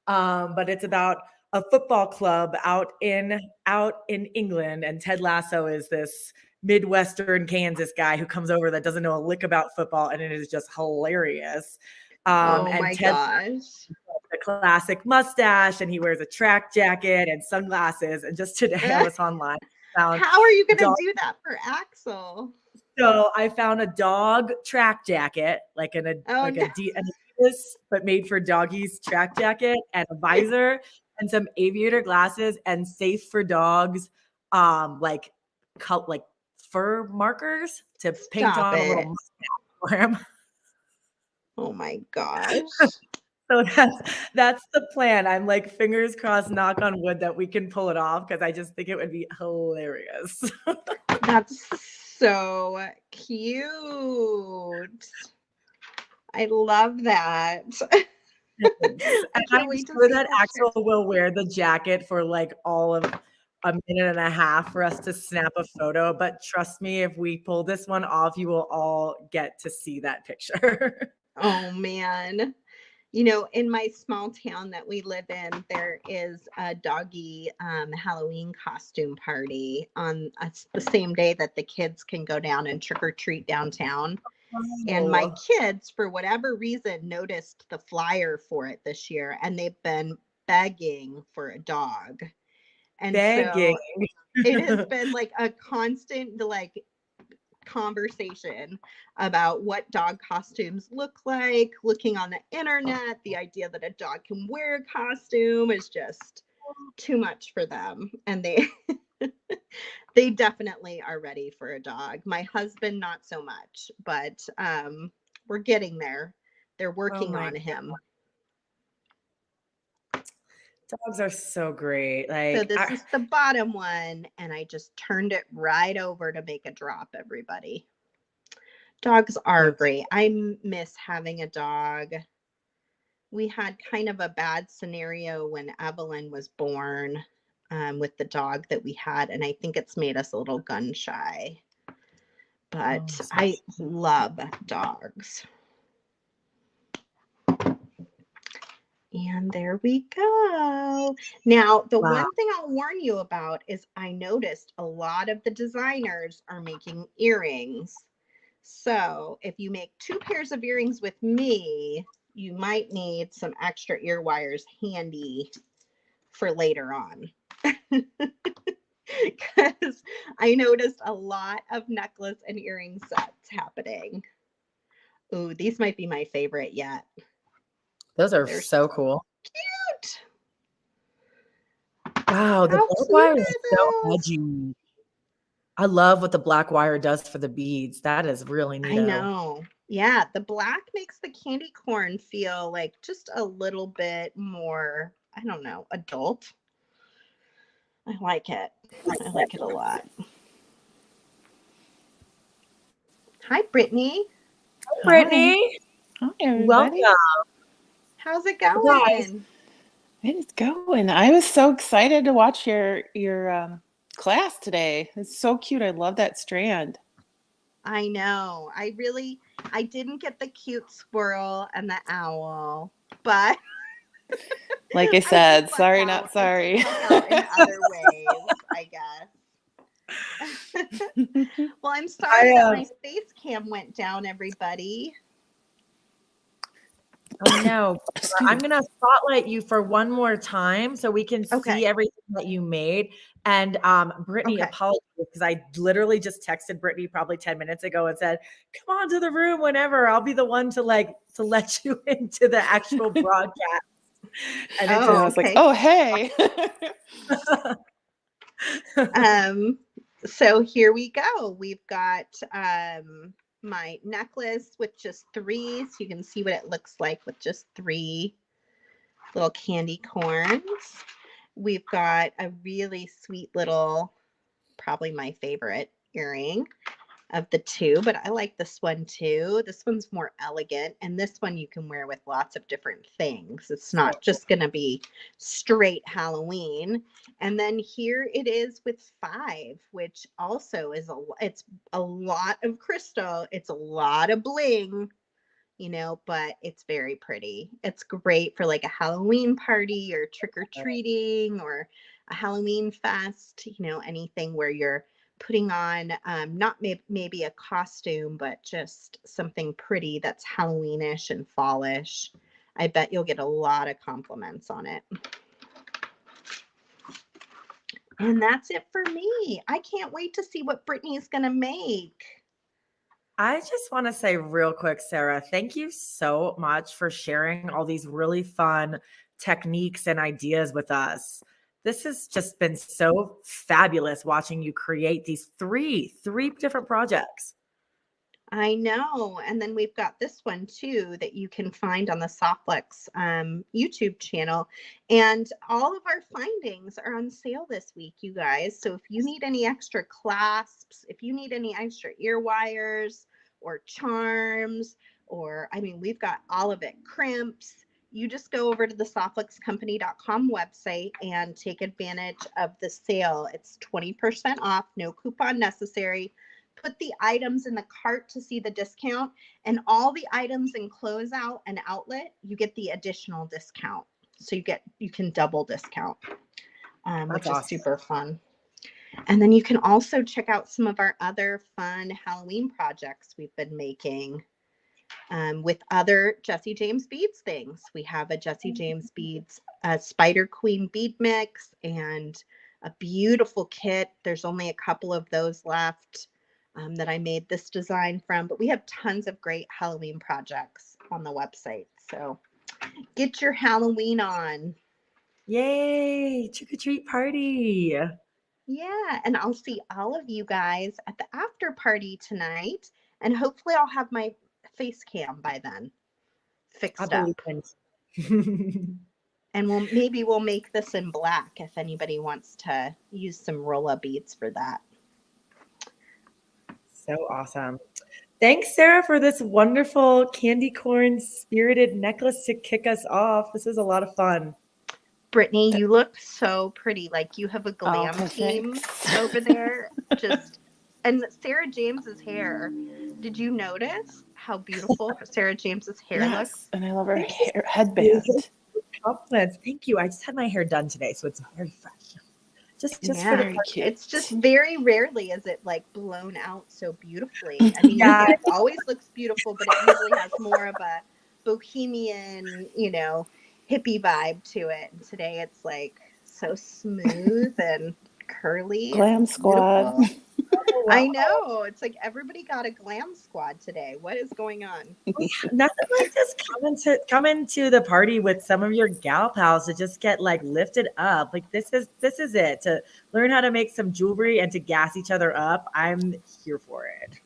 But it's about a football club out in England, and Ted Lasso is this Midwestern Kansas guy who comes over that doesn't know a lick about football, and it is just hilarious. oh And my Ted gosh. the classic mustache, and he wears a track jacket and sunglasses. And just today, I was online, found How are you going to dog. do that for Axel? So I found a dog track jacket, like Oh no. an Adidas, but made for doggies track jacket, and a visor, and some aviator glasses, and safe for dogs, like like fur markers to paint Stop on a little it. mustache for him. Oh my gosh. So that's the plan. I'm like fingers crossed, knock on wood, that we can pull it off because I just think it would be hilarious. That's so cute. I love that. Thanks. I And can't I'm wait to sure see that pictures. Axel will wear the jacket for like all of a minute and a half for us to snap a photo. But trust me, if we pull this one off, you will all get to see that picture. Oh man. You know, in my small town that we live in, there is a doggy Halloween costume party on the same day that the kids can go down and trick or treat downtown. And my Oh, kids, for whatever reason, noticed the flyer for it this year, and they've been begging for a dog. And begging. so it has been like a constant like conversation about what dog costumes look like, looking on the internet. The idea that a dog can wear a costume is just too much for them, and they they definitely are ready for a dog. My husband not so much, but we're getting there. They're Oh working my on him. dogs are so great. So Like this is the bottom one, and I just turned it right over to make a drop, everybody. Dogs are that's great. I miss having a dog. We had kind of a bad scenario when Evelyn was born with the dog that we had, and I think it's made us a little gun shy. but I love dogs. And there we go. Now, the one thing I'll warn you about is I noticed a lot of the designers are making earrings. So if you make 2 pairs of earrings with me, you might need some extra ear wires handy for later on. Because I noticed a lot of necklace and earring sets happening. Ooh, these might be my favorite yet. Those are so cool. Cute. Wow, the black wire is so edgy. I love what the black wire does for the beads. That is really neat. I know. Yeah, the black makes the candy corn feel like just a little bit more, I don't know, adult. I like it. I like it a lot. Hi, Brittany. Hi, Brittany. Hi, everybody. Welcome. How's it going? It is going. I was so excited to watch your class today. It's so cute. I love that strand. I know. I didn't get the cute squirrel and the owl, but like I said, sorry, not sorry. In other ways, I guess. Well, I'm sorry that my face cam went down, everybody. I know. I'm going to spotlight you for one more time so we can see everything that you made. And Brittany, apologies, because I literally just texted Brittany probably 10 minutes ago and said, come on to the room whenever. I'll be the one to let you into the actual broadcast. And I was like, oh, hey. So here we go. We've got my necklace with just 3, so you can see what it looks like with just 3 little candy corns. We've got a really sweet little, probably my favorite earring of the 2, but I like this one too. This one's more elegant, and this one you can wear with lots of different things. It's not just going to be straight Halloween. And then here it is with 5, which also is it's a lot of crystal. It's a lot of bling, but it's very pretty. It's great for like a Halloween party or trick-or-treating or a Halloween fest, anything where you're putting on not maybe a costume, but just something pretty that's Halloweenish and fallish. I bet you'll get a lot of compliments on it. And that's it for me. I can't wait to see what Brittany's going to make. I just want to say real quick, Sarah, thank you so much for sharing all these really fun techniques and ideas with us. This has just been so fabulous watching you create these three different projects. I know. And then we've got this one too that you can find on the Softflex YouTube channel. And all of our findings are on sale this week, you guys. So if you need any extra clasps, if you need any extra ear wires or charms, we've got all of it, crimps. You just go over to the softflexcompany.com website and take advantage of the sale. It's 20% off, no coupon necessary. Put the items in the cart to see the discount, and all the items in closeout and outlet, you get the additional discount. So you can double discount, which is super fun. And then you can also check out some of our other fun Halloween projects we've been making. With other Jesse James Beads things. We have a Jesse James Beads Spider Queen bead mix and a beautiful kit. There's only a couple of those left that I made this design from, but we have tons of great Halloween projects on the website. So get your Halloween on. Yay, trick-or-treat party. Yeah, and I'll see all of you guys at the after party tonight, and hopefully I'll have my face cam by then fixed up. And we'll make this in black if anybody wants to use some rolla beads for that. So awesome. Thanks, Sarah, for this wonderful candy corn spirited necklace to kick us off. This is a lot of fun. Brittany, you look so pretty. Like you have a glam team over there. Just And Sarah James's hair. Did you notice how beautiful Sarah James's hair looks? Yes, and I love her Thank you hair so headband. much. Compliments. Thank you. I just had my hair done today, so it's very fresh. Just for the Very cute. It's just very rarely is it like blown out so beautifully. I mean, Yeah. it always looks beautiful, but it usually has more of a bohemian, hippie vibe to it. And today it's like so smooth and curly. Glam and squad. beautiful. Oh, I wow. know. It's like everybody got a glam squad today. What is going on? Nothing like just coming to the party with some of your gal pals to just get like lifted up. Like this is it, to learn how to make some jewelry and to gas each other up. I'm here for it.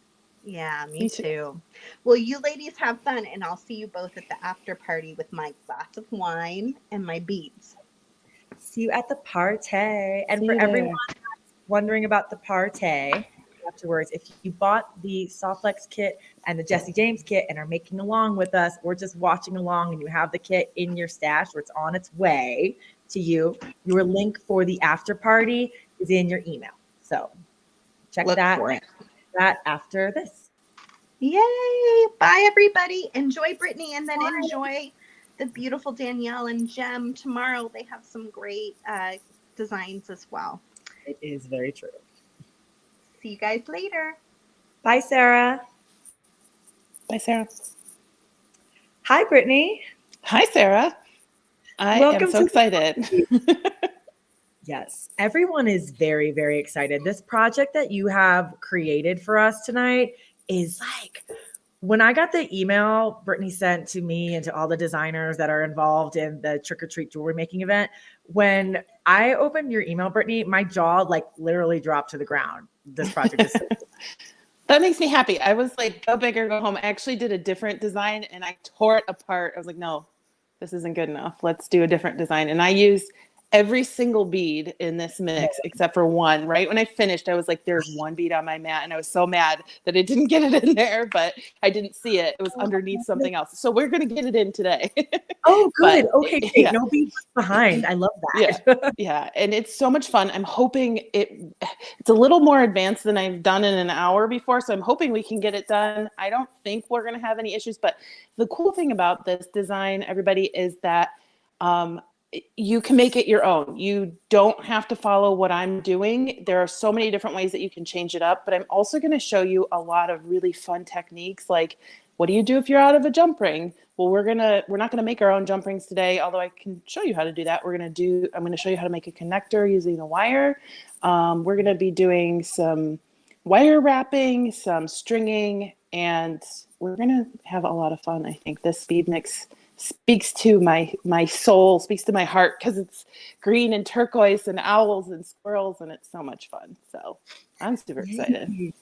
Yeah, me too. Well, you ladies have fun, and I'll see you both at the after party with my glass of wine and my beads. See you at the party. And See for you everyone there. that's wondering about the party afterwards, if you bought the Softflex kit and the Jesse James kit and are making along with us or just watching along and you have the kit in your stash or it's on its way to you, your link for the after party is in your email. So check Look that for it. After this. Yay! Bye, everybody. Enjoy Brittany, and then enjoy the beautiful Danielle and Jem tomorrow. They have some great designs as well. It is very true. See you guys later. Bye, Sarah. Bye, Sarah. Hi, Brittany. Hi, Sarah. I am so excited. Yes, everyone is very, very excited. This project that you have created for us tonight is like, when I got the email Brittany sent to me and to all the designers that are involved in the trick or treat jewelry making event, when I opened your email, Brittany, my jaw like literally dropped to the ground. This project is so cool. That makes me happy. I was like, go big or go home. I actually did a different design and I tore it apart. I was like, no, this isn't good enough. Let's do a different design. And I used every single bead in this mix except for one. Right when I finished, I was like, there's one bead on my mat. And I was so mad that I didn't get it in there, but I didn't see it. It was underneath something else. So we're going to get it in today. Oh, good. But, okay, great. Yeah. No beats behind. I love that. Yeah. And it's so much fun. I'm hoping it's a little more advanced than I've done in an hour before. So I'm hoping we can get it done. I don't think we're going to have any issues, but the cool thing about this design, everybody, is that you can make it your own. You don't have to follow what I'm doing. There are so many different ways that you can change it up, but I'm also going to show you a lot of really fun techniques. Like, what do you do if you're out of a jump ring? Well, we're not going to make our own jump rings today, although I can show you how to do that. I'm going to show you how to make a connector using a wire. We're going to be doing some wire wrapping, some stringing, and we're going to have a lot of fun. I think this bead mix speaks to my soul, speaks to my heart, because it's green and turquoise and owls and squirrels, and it's so much fun. So I'm super excited.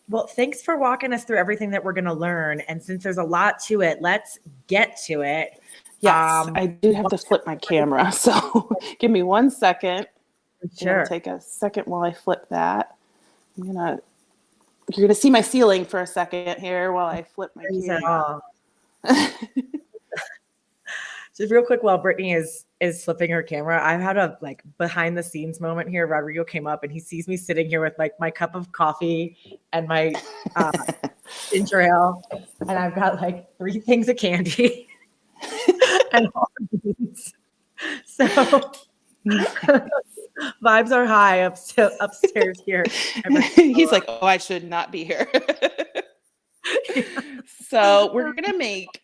Well, thanks for walking us through everything that we're going to learn. And since there's a lot to it, let's get to it. Yes, I do have to flip my camera, so give me 1 second. Sure. It'll take a second while I flip that. You're gonna see my ceiling for a second here while I flip my camera. Just real quick, while Brittany is flipping her camera, I've had a like behind the scenes moment here. Rodrigo came up and he sees me sitting here with like my cup of coffee and my ginger ale, and I've got like 3 things of candy and all the beans. So vibes are high upstairs here. He's like, oh, I should not be here. So we're going to make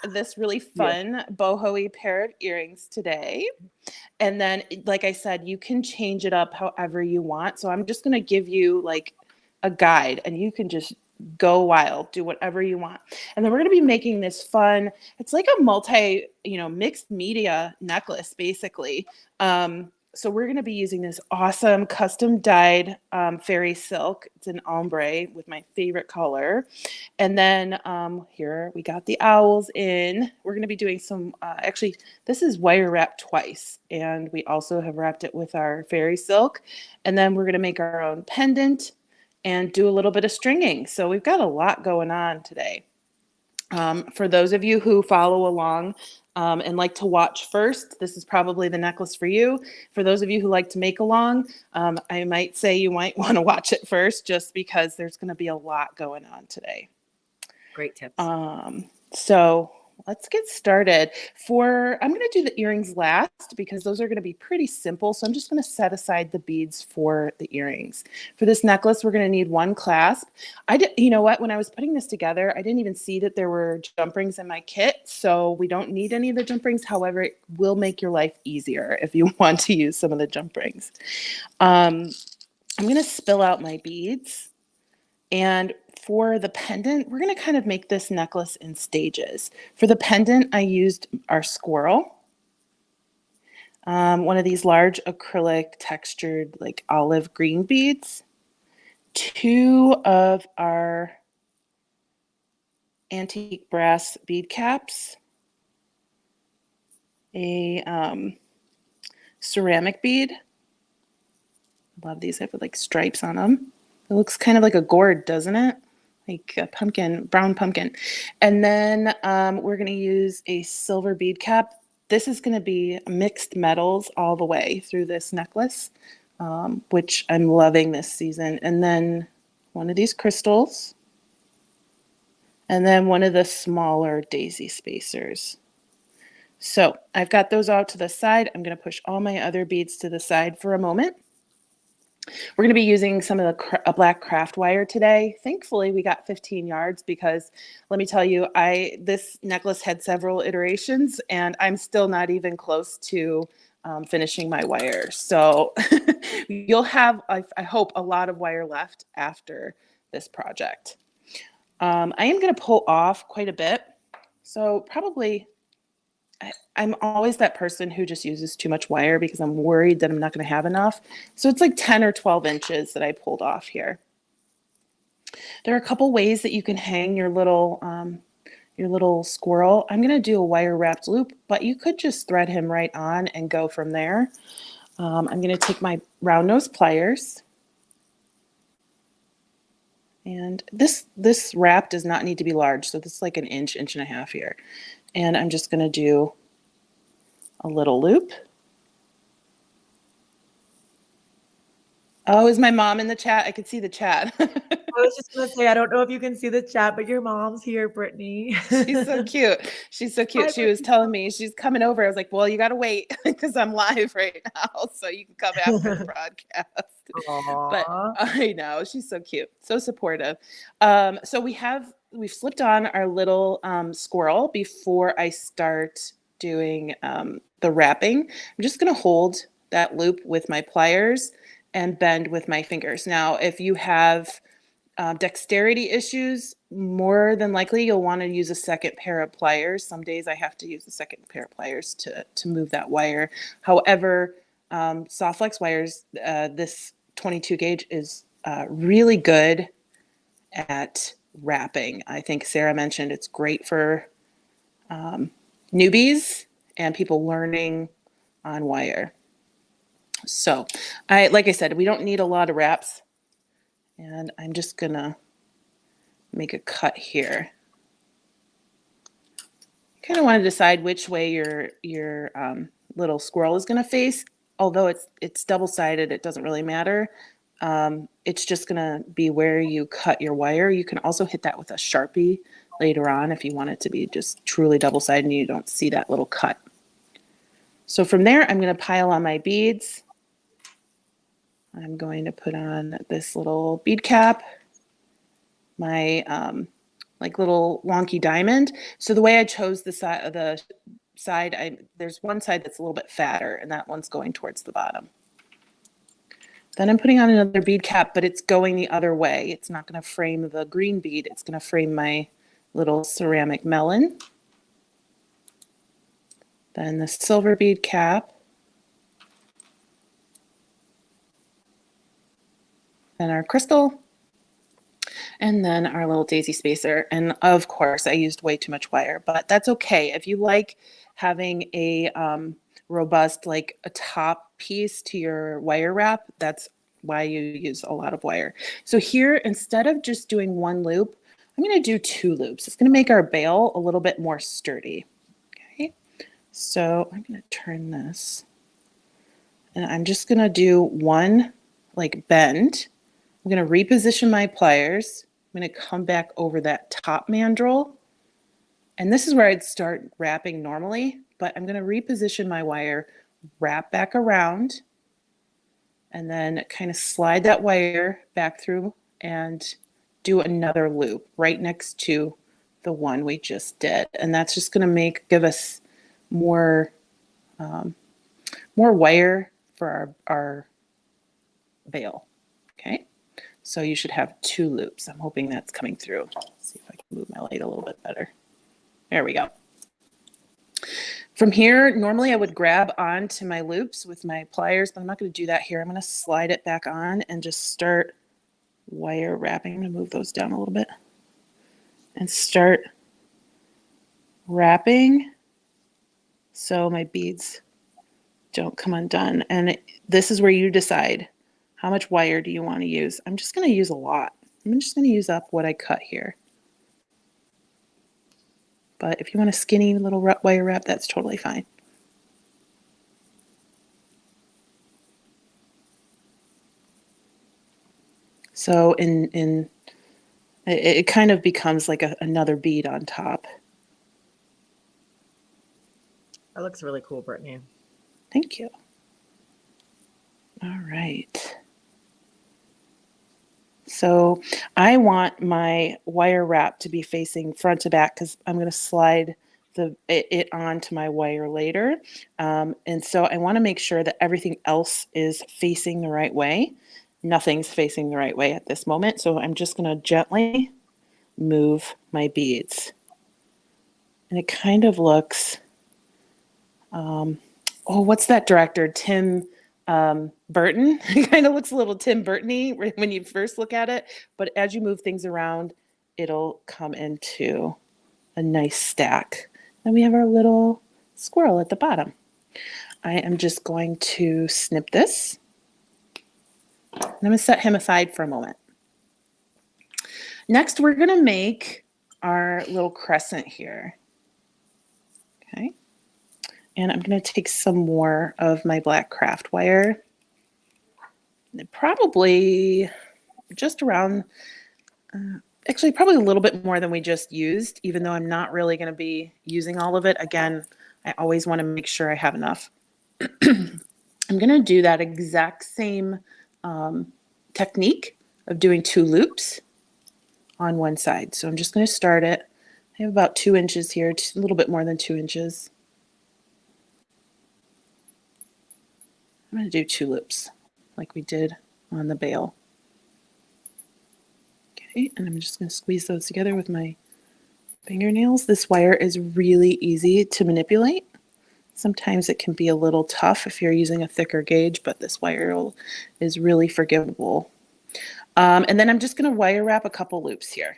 this really fun boho-y pair of earrings today. And then, like I said, you can change it up however you want. So I'm just going to give you like a guide and you can just go wild, do whatever you want. And then we're going to be making this fun. It's like a mixed media necklace, basically. So we're going to be using this awesome custom dyed fairy silk. It's an ombre with my favorite color. And then here we got the owls in. We're going to be doing some, actually, this is wire wrapped twice. And we also have wrapped it with our fairy silk. And then we're going to make our own pendant and do a little bit of stringing. So we've got a lot going on today. For those of you who follow along and like to watch first, this is probably the necklace for you. For those of you who like to make along, I might say you might want to watch it first just because there's going to be a lot going on today. Great tips. So let's get started. I'm going to do the earrings last because those are going to be pretty simple. So I'm just going to set aside the beads for the earrings. For this necklace, we're going to need one clasp. You know what? When I was putting this together, I didn't even see that there were jump rings in my kit. So we don't need any of the jump rings. However, it will make your life easier if you want to use some of the jump rings. I'm going to spill out my beads. And for the pendant, we're going to kind of make this necklace in stages. For the pendant, I used our squirrel, one of these large acrylic textured like olive green beads, 2 of our antique brass bead caps, a ceramic bead. I love these. I have like stripes on them. It looks kind of like a gourd, doesn't it? Like a pumpkin, brown pumpkin. And then we're going to use a silver bead cap. This is going to be mixed metals all the way through this necklace, which I'm loving this season. And then one of these crystals. And then one of the smaller daisy spacers. So I've got those out to the side. I'm going to push all my other beads to the side for a moment. We're going to be using some of the black craft wire today. Thankfully, we got 15 yards because let me tell you, this necklace had several iterations and I'm still not even close to finishing my wire. So you'll have, I hope, a lot of wire left after this project. I am going to pull off quite a bit. So probably I'm always that person who just uses too much wire because I'm worried that I'm not going to have enough. So it's like 10 or 12 inches that I pulled off here. There are a couple ways that you can hang your little squirrel. I'm going to do a wire wrapped loop, but you could just thread him right on and go from there. I'm going to take my round nose pliers. And this wrap does not need to be large. So this is like an inch, inch and a half here. And I'm just going to do a little loop. Oh, is my mom in the chat? I could see the chat. I was just going to say, I don't know if you can see the chat, but your mom's here, Brittany. She's so cute. She's so cute. She was telling me she's coming over. I was like, well, you got to wait because I'm live right now. So you can come after the broadcast. Aww. But I know, she's so cute. So supportive. So we've slipped on our little squirrel before I start doing the wrapping. I'm just going to hold that loop with my pliers and bend with my fingers. Now, if you have dexterity issues, more than likely you'll want to use a second pair of pliers. Some days I have to use a second pair of pliers to move that wire. However, soft flex wires, this 22 gauge is really good at wrapping. I think Sarah mentioned it's great for newbies and people learning on wire. So like I said, we don't need a lot of wraps, and I'm just gonna make a cut here. Kind of want to decide which way your little squirrel is going to face. Although it's double-sided, it doesn't really matter. It's just going to be where you cut your wire. You can also hit that with a Sharpie later on if you want it to be just truly double-sided and you don't see that little cut. So from there, I'm going to pile on my beads. I'm going to put on this little bead cap, my like little wonky diamond. So the way I chose the side, there's one side that's a little bit fatter, and that one's going towards the bottom. Then I'm putting on another bead cap, but it's going the other way. It's not going to frame the green bead. It's going to frame my little ceramic melon. Then the silver bead cap. Then our crystal. And then our little daisy spacer. And of course, I used way too much wire, but that's okay. If you like having a robust, like a top piece to your wire wrap, that's why you use a lot of wire. So here, instead of just doing one loop, I'm going to do 2 loops. It's going to make our bail a little bit more sturdy. Okay. So I'm going to turn this, and I'm just going to do one like bend. I'm going to reposition my pliers. I'm going to come back over that top mandrel. And this is where I'd start wrapping normally, but I'm going to reposition my wire, wrap back around, and then kind of slide that wire back through and do another loop right next to the one we just did. And that's just going to give us more wire for our veil. Okay, so you should have 2 loops. I'm hoping that's coming through. Let's see if I can move my light a little bit better. There we go. From here, normally I would grab onto my loops with my pliers, but I'm not going to do that here. I'm going to slide it back on and just start wire wrapping. I'm going to move those down a little bit and start wrapping so my beads don't come undone. And this is where you decide how much wire do you want to use. I'm just going to use a lot. I'm just going to use up what I cut here. But if you want a skinny little wire wrap, that's totally fine. So it kind of becomes like another bead on top. That looks really cool, Brittany. Thank you. All right. So I want my wire wrap to be facing front to back because I'm going to slide it onto my wire later. And so I want to make sure that everything else is facing the right way. Nothing's facing the right way at this moment. So I'm just going to gently move my beads. And it kind of looks, what's that director? Tim Burton. It kind of looks a little Tim Burton-y when you first look at it, but as you move things around, it'll come into a nice stack. Then we have our little squirrel at the bottom. I am just going to snip this. I'm going to set him aside for a moment. Next, we're going to make our little crescent here. Okay. And I'm going to take some more of my black craft wire. Probably just around, actually probably a little bit more than we just used, even though I'm not really going to be using all of it. Again, I always want to make sure I have enough. I'm going to do that exact same technique of doing 2 loops on one side. So I'm just going to start it. I have about 2 inches here, a little bit more than 2 inches. I'm going to do 2 loops like we did on the bail. Okay, and I'm just going to squeeze those together with my fingernails. This wire is really easy to manipulate. Sometimes it can be a little tough if you're using a thicker gauge, but this wire is really forgivable. And then I'm just going to wire wrap a couple loops here.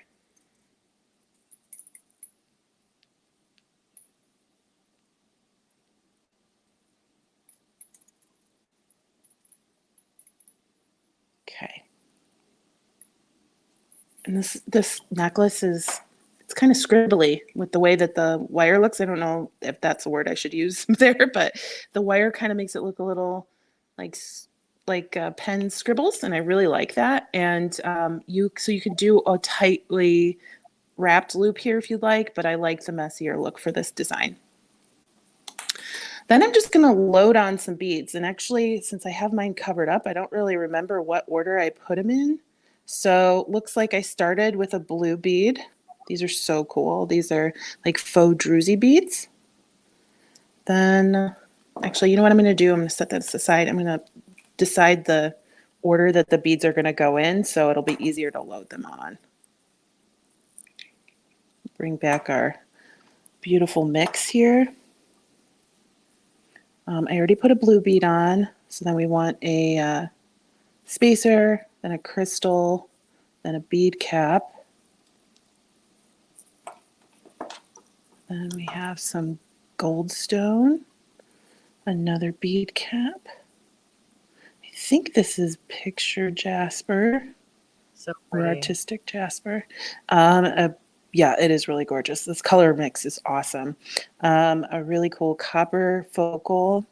Okay. And this necklace it's kind of scribbly with the way that the wire looks. I don't know if that's a word I should use there, but the wire kind of makes it look a little like pen scribbles, and I really like that. And you can do a tightly wrapped loop here if you'd like, but I like the messier look for this design. Then I'm just going to load on some beads. And actually, since I have mine covered up, I don't really remember what order I put them in. So looks like I started with a blue bead. These are so cool. These are like faux druzy beads. Then, actually, you know what I'm going to do? I'm going to set this aside. I'm going to decide the order that the beads are going to go in, so it'll be easier to load them on. Bring back our beautiful mix here. I already put a blue bead on, so then we want a spacer, then a crystal, then a bead cap. Then we have some goldstone, another bead cap. I think this is picture jasper, So or pretty. artistic jasper. A Yeah, it is really gorgeous. This color mix is awesome. A really cool copper focal,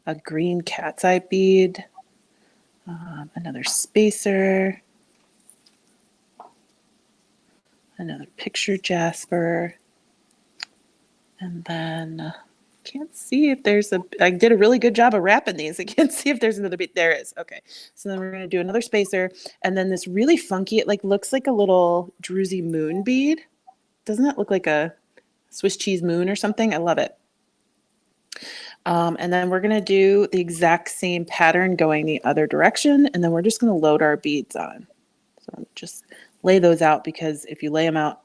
a green cat's eye bead, another spacer, another picture jasper, and then can't see if there's I did a really good job of wrapping these. I can't see if there's another bead. There is. Okay. So then we're going to do another spacer, and then this really funky, it like looks like a little druzy moon bead. Doesn't that look like a Swiss cheese moon or something? I love it. And then we're going to do the exact same pattern going the other direction, and then we're just going to load our beads on. So just lay those out, because if you lay them out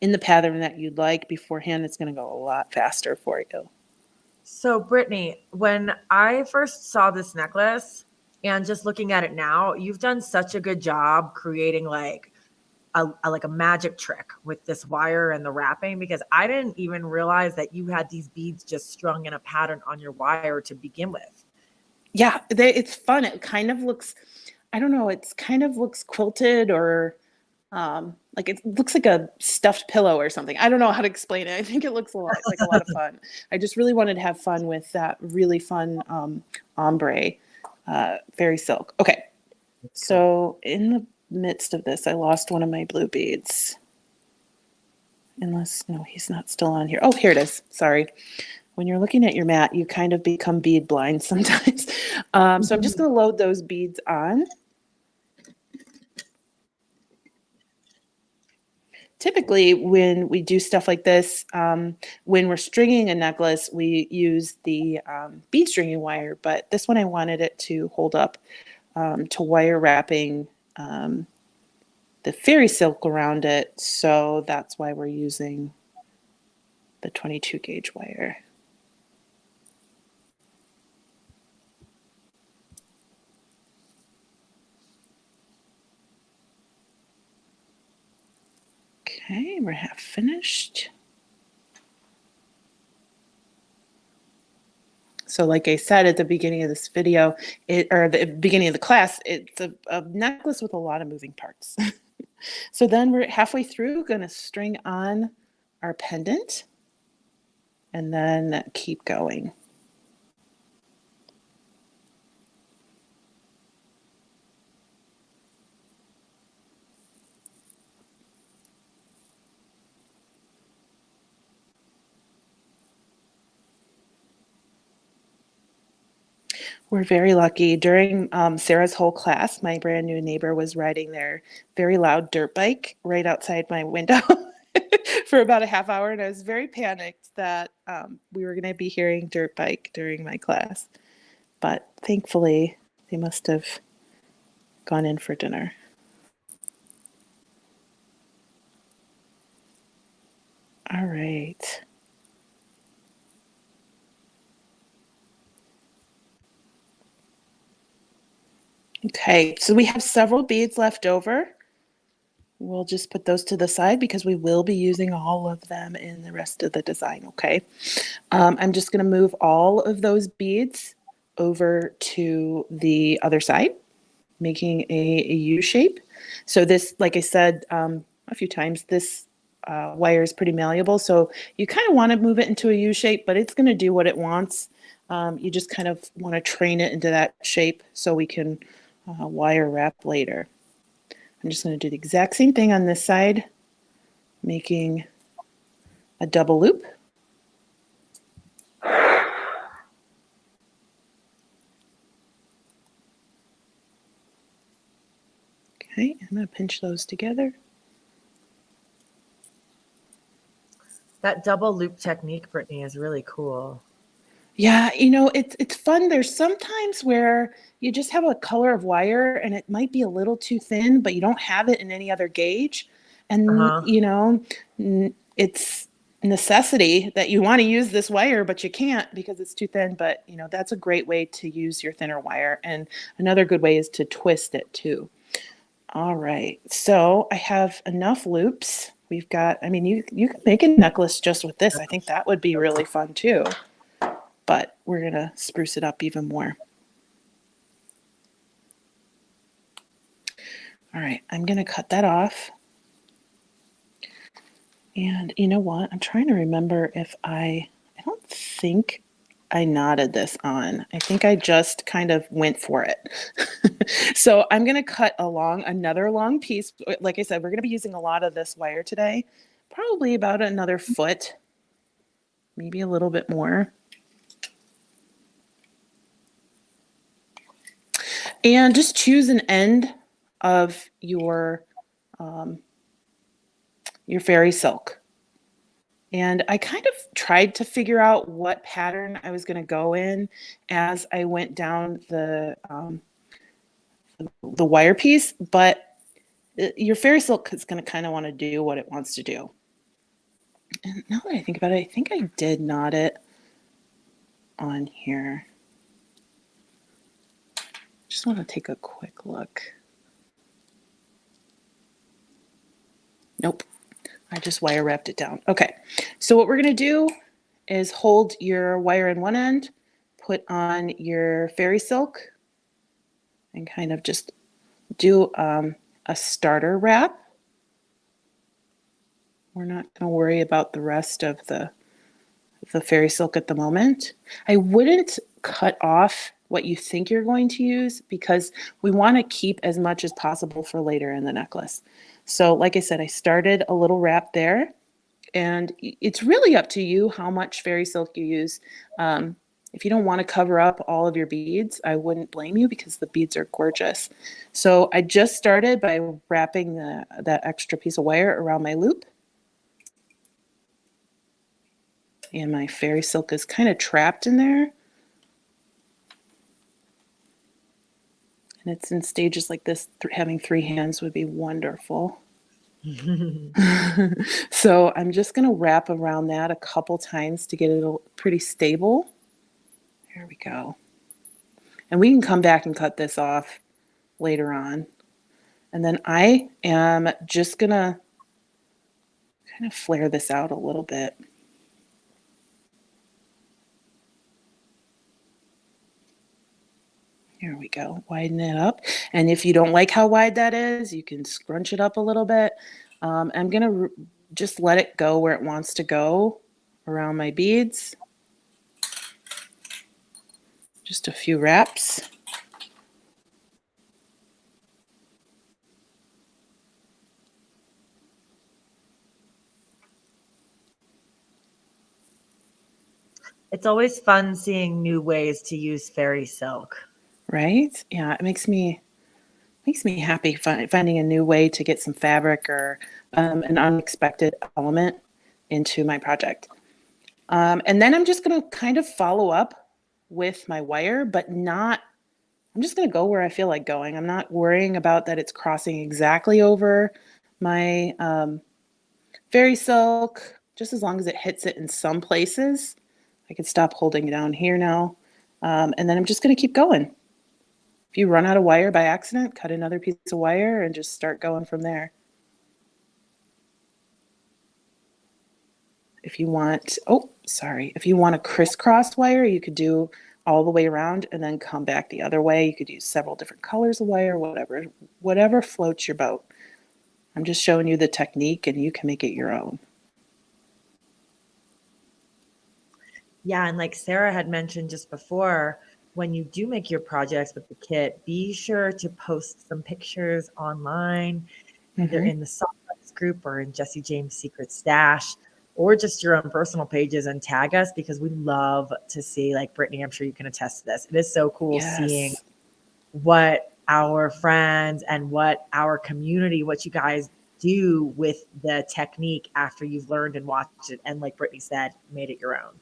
in the pattern that you'd like beforehand, it's going to go a lot faster for you. So, Brittany, when I first saw this necklace and just looking at it now, you've done such a good job creating like a magic trick with this wire and the wrapping, because I didn't even realize that you had these beads just strung in a pattern on your wire to begin with. Yeah, it's fun. It kind of looks, I don't know, it's kind of looks quilted, or like it looks like a stuffed pillow or something. I don't know how to explain it. I think it looks a lot of fun. I just really wanted to have fun with that really fun ombre fairy silk. Okay, so in the midst of this, I lost one of my blue beads. Unless, no, he's not still on here. Oh, here it is. Sorry. When you're looking at your mat, you kind of become bead blind sometimes. So I'm just going to load those beads on. Typically, when we do stuff like this, when we're stringing a necklace, we use the bead stringing wire, but this one I wanted it to hold up to wire wrapping the fairy silk around it, so that's why we're using the 22 gauge wire. Okay, we're half finished. So like I said at the beginning of this video, or the beginning of the class, it's a necklace with a lot of moving parts. So then we're halfway through, going to string on our pendant and then keep going. We're very lucky. During Sarah's whole class, my brand new neighbor was riding their very loud dirt bike right outside my window for about a half hour, and I was very panicked that we were going to be hearing dirt bike during my class. But thankfully, they must have gone in for dinner. All right. Okay, so we have several beads left over. We'll just put those to the side because we will be using all of them in the rest of the design, okay? I'm just going to move all of those beads over to the other side, making a U shape. So this, like I said a few times, this wire is pretty malleable, so you kind of want to move it into a U shape, but it's going to do what it wants. You just kind of want to train it into that shape so we can wire wrap later. I'm just going to do the exact same thing on this side, making a double loop. Okay, I'm going to pinch those together. That double loop technique, Brittany, is really cool. Yeah, you know, it's fun. There's sometimes where you just have a color of wire and it might be a little too thin, but you don't have it in any other gauge. And, you know, it's necessity that you want to use this wire, but you can't because it's too thin. But, you know, that's a great way to use your thinner wire. And another good way is to twist it too. All right, so I have enough loops. We've got, I mean, you can make a necklace just with this. I think that would be really fun too. But we're going to spruce it up even more. All right, I'm going to cut that off. And you know what? I'm trying to remember if I don't think I knotted this on. I think I just kind of went for it. So I'm going to cut along another long piece. Like I said, we're going to be using a lot of this wire today, probably about another foot, maybe a little bit more. And just choose an end of your fairy silk. And I kind of tried to figure out what pattern I was going to go in as I went down the wire piece, but your fairy silk is going to kind of want to do what it wants to do. And now that I think about it, I think I did knot it on here. Just want to take a quick look. Nope. I just wire wrapped it down. Okay. So what we're going to do is hold your wire in one end, put on your fairy silk, and kind of just do a starter wrap. We're not going to worry about the rest of the fairy silk at the moment. I wouldn't cut off what you think you're going to use because we want to keep as much as possible for later in the necklace. So like I said, I started a little wrap there, and it's really up to you how much fairy silk you use. If you don't want to cover up all of your beads, I wouldn't blame you because the beads are gorgeous. So I just started by wrapping that extra piece of wire around my loop. And my fairy silk is kind of trapped in there. And it's in stages like this. Having 3 hands would be wonderful. So I'm just going to wrap around that a couple times to get it pretty stable. There we go. And we can come back and cut this off later on. And then I am just going to kind of flare this out a little bit. Here we go. Widen it up. And if you don't like how wide that is, you can scrunch it up a little bit. I'm going to just let it go where it wants to go around my beads. Just a few wraps. It's always fun seeing new ways to use fairy silk. Right? Yeah, it makes me happy finding a new way to get some fabric or an unexpected element into my project. And then I'm just going to kind of follow up with my wire, but I'm just going to go where I feel like going. I'm not worrying about that it's crossing exactly over my fairy silk, just as long as it hits it in some places. I can stop holding down here now. And then I'm just going to keep going. If you run out of wire by accident, cut another piece of wire and just start going from there. If you want, if you want a crisscross wire, you could do all the way around and then come back the other way. You could use several different colors of wire, whatever floats your boat. I'm just showing you the technique and you can make it your own. Yeah, and like Sarah had mentioned just before, when you do make your projects with the kit, be sure to post some pictures online, either in the Sawdust group or in Jesse James' Secret Stash, or just your own personal pages, and tag us because we love to see, like Brittany, I'm sure you can attest to this. It is so cool seeing what our friends and what our community, what you guys do with the technique after you've learned and watched it. And like Brittany said, made it your own.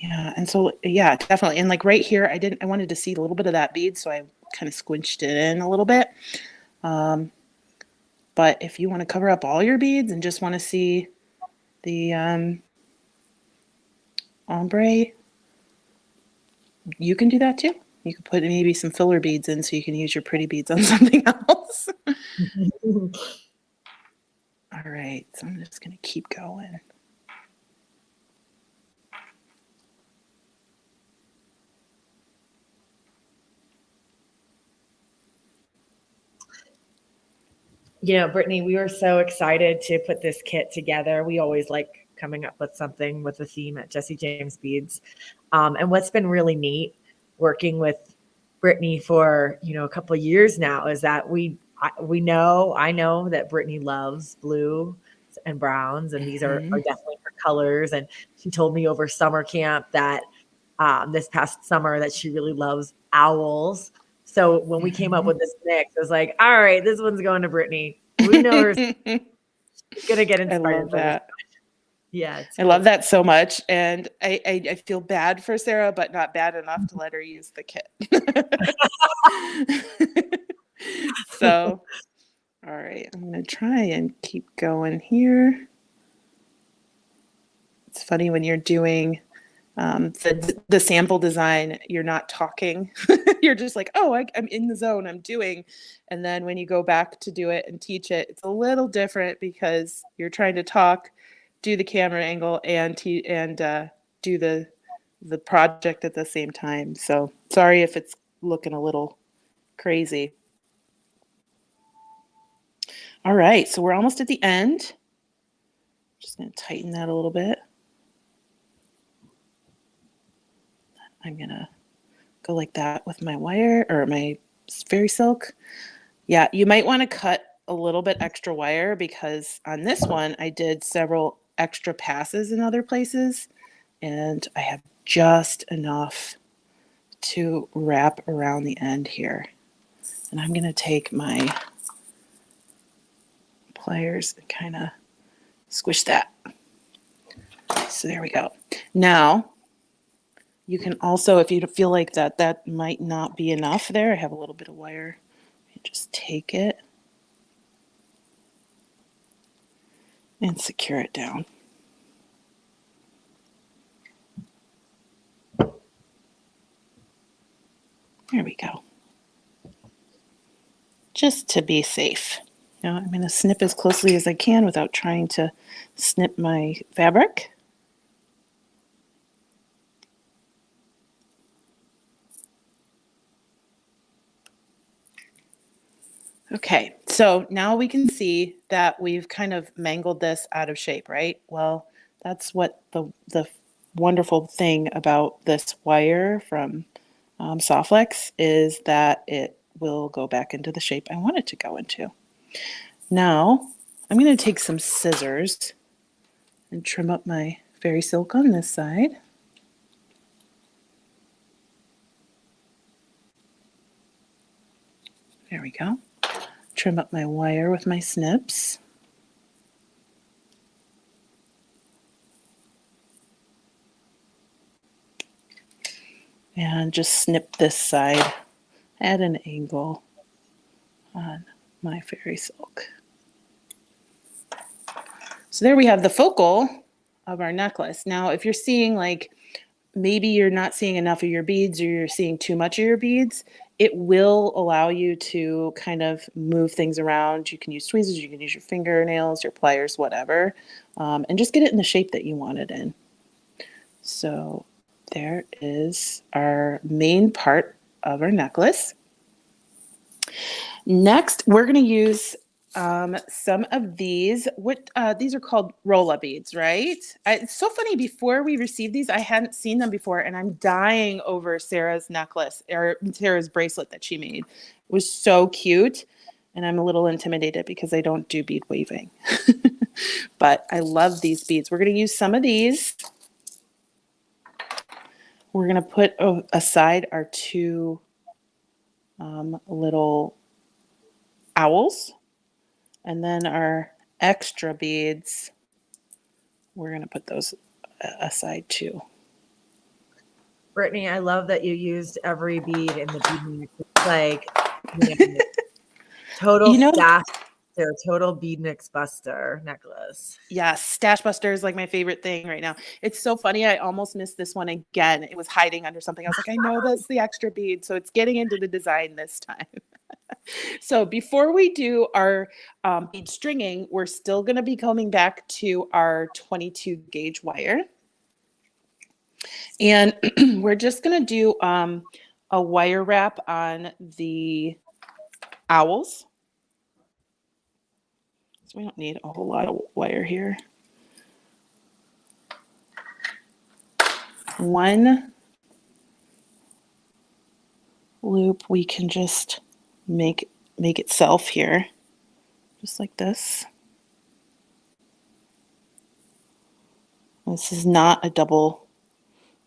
Yeah. And so, yeah, definitely. And like right here, I wanted to see a little bit of that bead. So I kind of squinched it in a little bit. But if you want to cover up all your beads and just want to see the ombre, you can do that too. You could put maybe some filler beads in so you can use your pretty beads on something else. All right. So I'm just going to keep going. Brittany, we were so excited to put this kit together. We always like coming up with something with a theme at Jesse James Beads. And what's been really neat working with Brittany for, a couple of years now is that I know that Brittany loves blue and browns, and these are definitely her colors. And she told me over summer camp that this past summer that she really loves owls. So when we came up with this mix, I was like, all right, this one's going to Brittany. We know her. She's going to get inspired. I love that. Yeah. I love that so much. And I feel bad for Sarah, but not bad enough to let her use the kit. So, all right, I'm going to try and keep going here. It's funny when you're doing the sample design, you're not talking. You're just like, oh, I'm in the zone, I'm doing. And then when you go back to do it and teach it, it's a little different because you're trying to talk, do the camera angle, and do the project at the same time. So sorry if it's looking a little crazy. All right, so we're almost at the end. Just going to tighten that a little bit. I'm going to go like that with my wire or my fairy silk. Yeah, you might want to cut a little bit extra wire because on this one, I did several extra passes in other places and I have just enough to wrap around the end here. And I'm going to take my pliers and kind of squish that. So there we go. Now, you can also, if you feel like that might not be enough there, I have a little bit of wire. You just take it and secure it down. There we go. Just to be safe. Now I'm going to snip as closely as I can without trying to snip my fabric. Okay, so now we can see that we've kind of mangled this out of shape, right? Well, that's what the wonderful thing about this wire from Softflex is that it will go back into the shape I want it to go into. Now, I'm going to take some scissors and trim up my fairy silk on this side. There we go. Trim up my wire with my snips. And just snip this side at an angle on my fairy silk. So there we have the focal of our necklace. Now, if you're seeing like, maybe you're not seeing enough of your beads or you're seeing too much of your beads, it will allow you to kind of move things around. You can use tweezers, you can use your fingernails, your pliers, whatever, and just get it in the shape that you want it in. So there is our main part of our necklace. Next, we're going to use some of these. These are called rolla beads, right? It's so funny. Before we received these, I hadn't seen them before, and I'm dying over Sarah's necklace or Sarah's bracelet that she made. It was so cute, and I'm a little intimidated because I don't do bead waving. But I love these beads. We're going to use some of these. We're going to put aside our two little owls. And then our extra beads, we're going to put those aside too. Brittany, I love that you used every bead in the bead mix. It's like total stash buster, total bead mix buster necklace. Yes, stash buster is like my favorite thing right now. It's so funny. I almost missed this one again. It was hiding under something. I was like, I know that's the extra bead. So it's getting into the design this time. So before we do our bead stringing, we're still going to be coming back to our 22 gauge wire. And we're just going to do a wire wrap on the owls. So we don't need a whole lot of wire here. One loop we can just make itself here, just like this. This is not a double.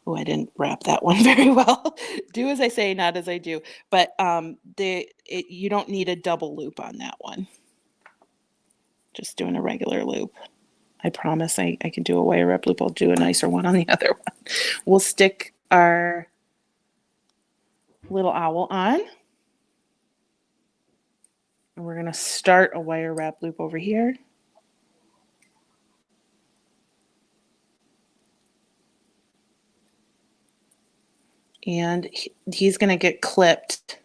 Oh, I didn't wrap that one very well. Do as I say, not as I do. But you don't need a double loop on that one. Just doing a regular loop. I promise I can do a wire wrap loop. I'll do a nicer one on the other one. We'll stick our little owl on. And we're going to start a wire wrap loop over here. And he's going to get clipped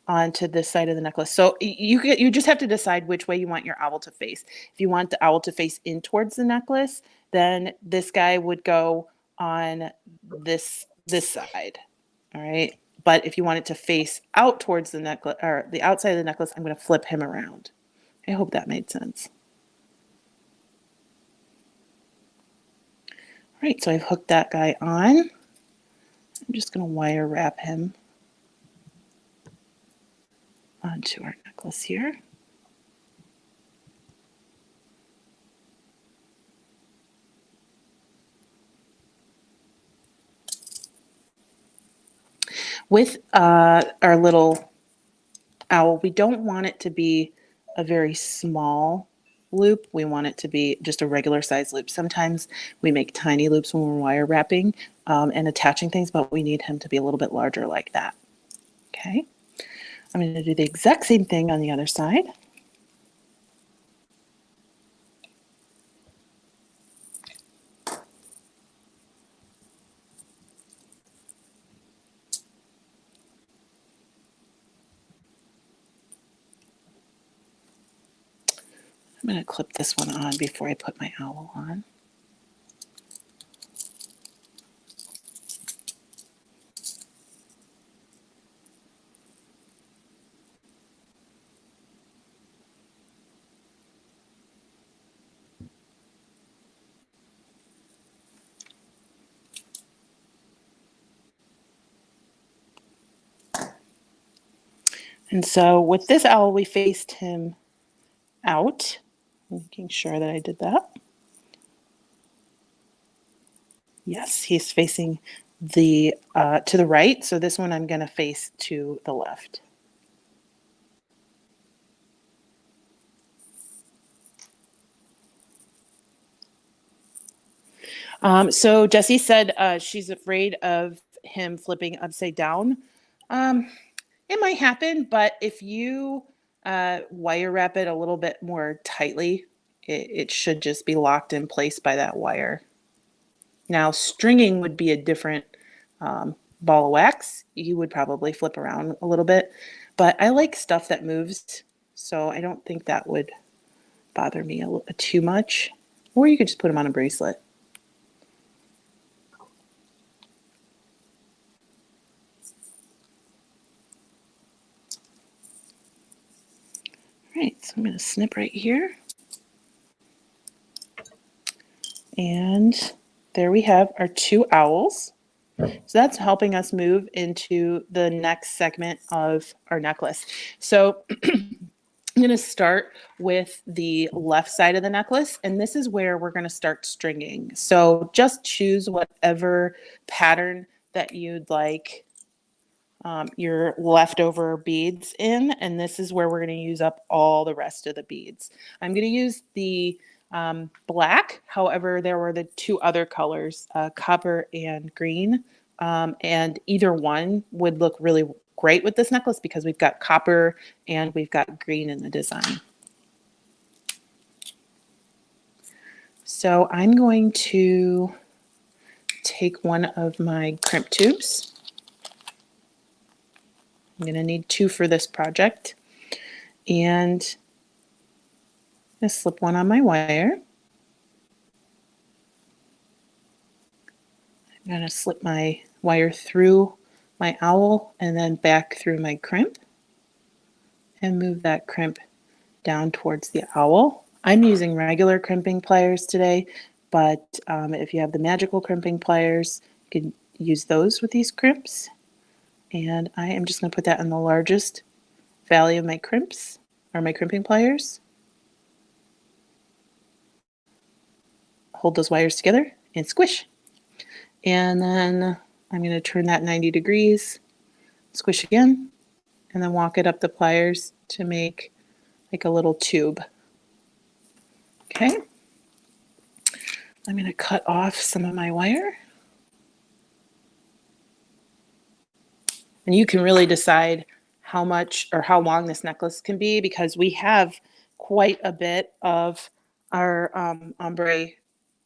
onto this side of the necklace. So you just have to decide which way you want your owl to face. If you want the owl to face in towards the necklace, then this guy would go on this side. All right. But if you want it to face out towards the necklace or the outside of the necklace, I'm going to flip him around. I hope that made sense. All right. So I've hooked that guy on. I'm just going to wire wrap him onto our necklace here. With our little owl, we don't want it to be a very small loop. We want it to be just a regular size loop. Sometimes we make tiny loops when we're wire wrapping and attaching things, but we need him to be a little bit larger like that. Okay. I'm going to do the exact same thing on the other side. I'm going to clip this one on before I put my owl on. And so with this owl, we faced him out, making sure that I did that. Yes, he's facing the to the right. So this one I'm going to face to the left. So Jessie said she's afraid of him flipping upside down. It might happen, but if you wire wrap it a little bit more tightly, it should just be locked in place by that wire. Now, stringing would be a different ball of wax. You would probably flip around a little bit, but I like stuff that moves, so I don't think that would bother me too much. Or you could just put them on a bracelet. All right, so I'm going to snip right here. And there we have our two owls. So that's helping us move into the next segment of our necklace. So I'm going to start with the left side of the necklace, and this is where we're going to start stringing. So just choose whatever pattern that you'd like your leftover beads in, and this is where we're going to use up all the rest of the beads. I'm going to use the black. However, there were the two other colors, copper and green, and either one would look really great with this necklace because we've got copper and we've got green in the design. So I'm going to take one of my crimp tubes. I'm going to need two for this project, and I'm going to slip one on my wire. I'm going to slip my wire through my owl and then back through my crimp and move that crimp down towards the owl. I'm using regular crimping pliers today, but if you have the magical crimping pliers, you can use those with these crimps. And I am just going to put that in the largest valley of my crimps, or my crimping pliers. Hold those wires together and squish. And then I'm going to turn that 90 degrees, squish again, and then walk it up the pliers to make like a little tube. Okay. I'm going to cut off some of my wire. And you can really decide how much or how long this necklace can be, because we have quite a bit of our ombre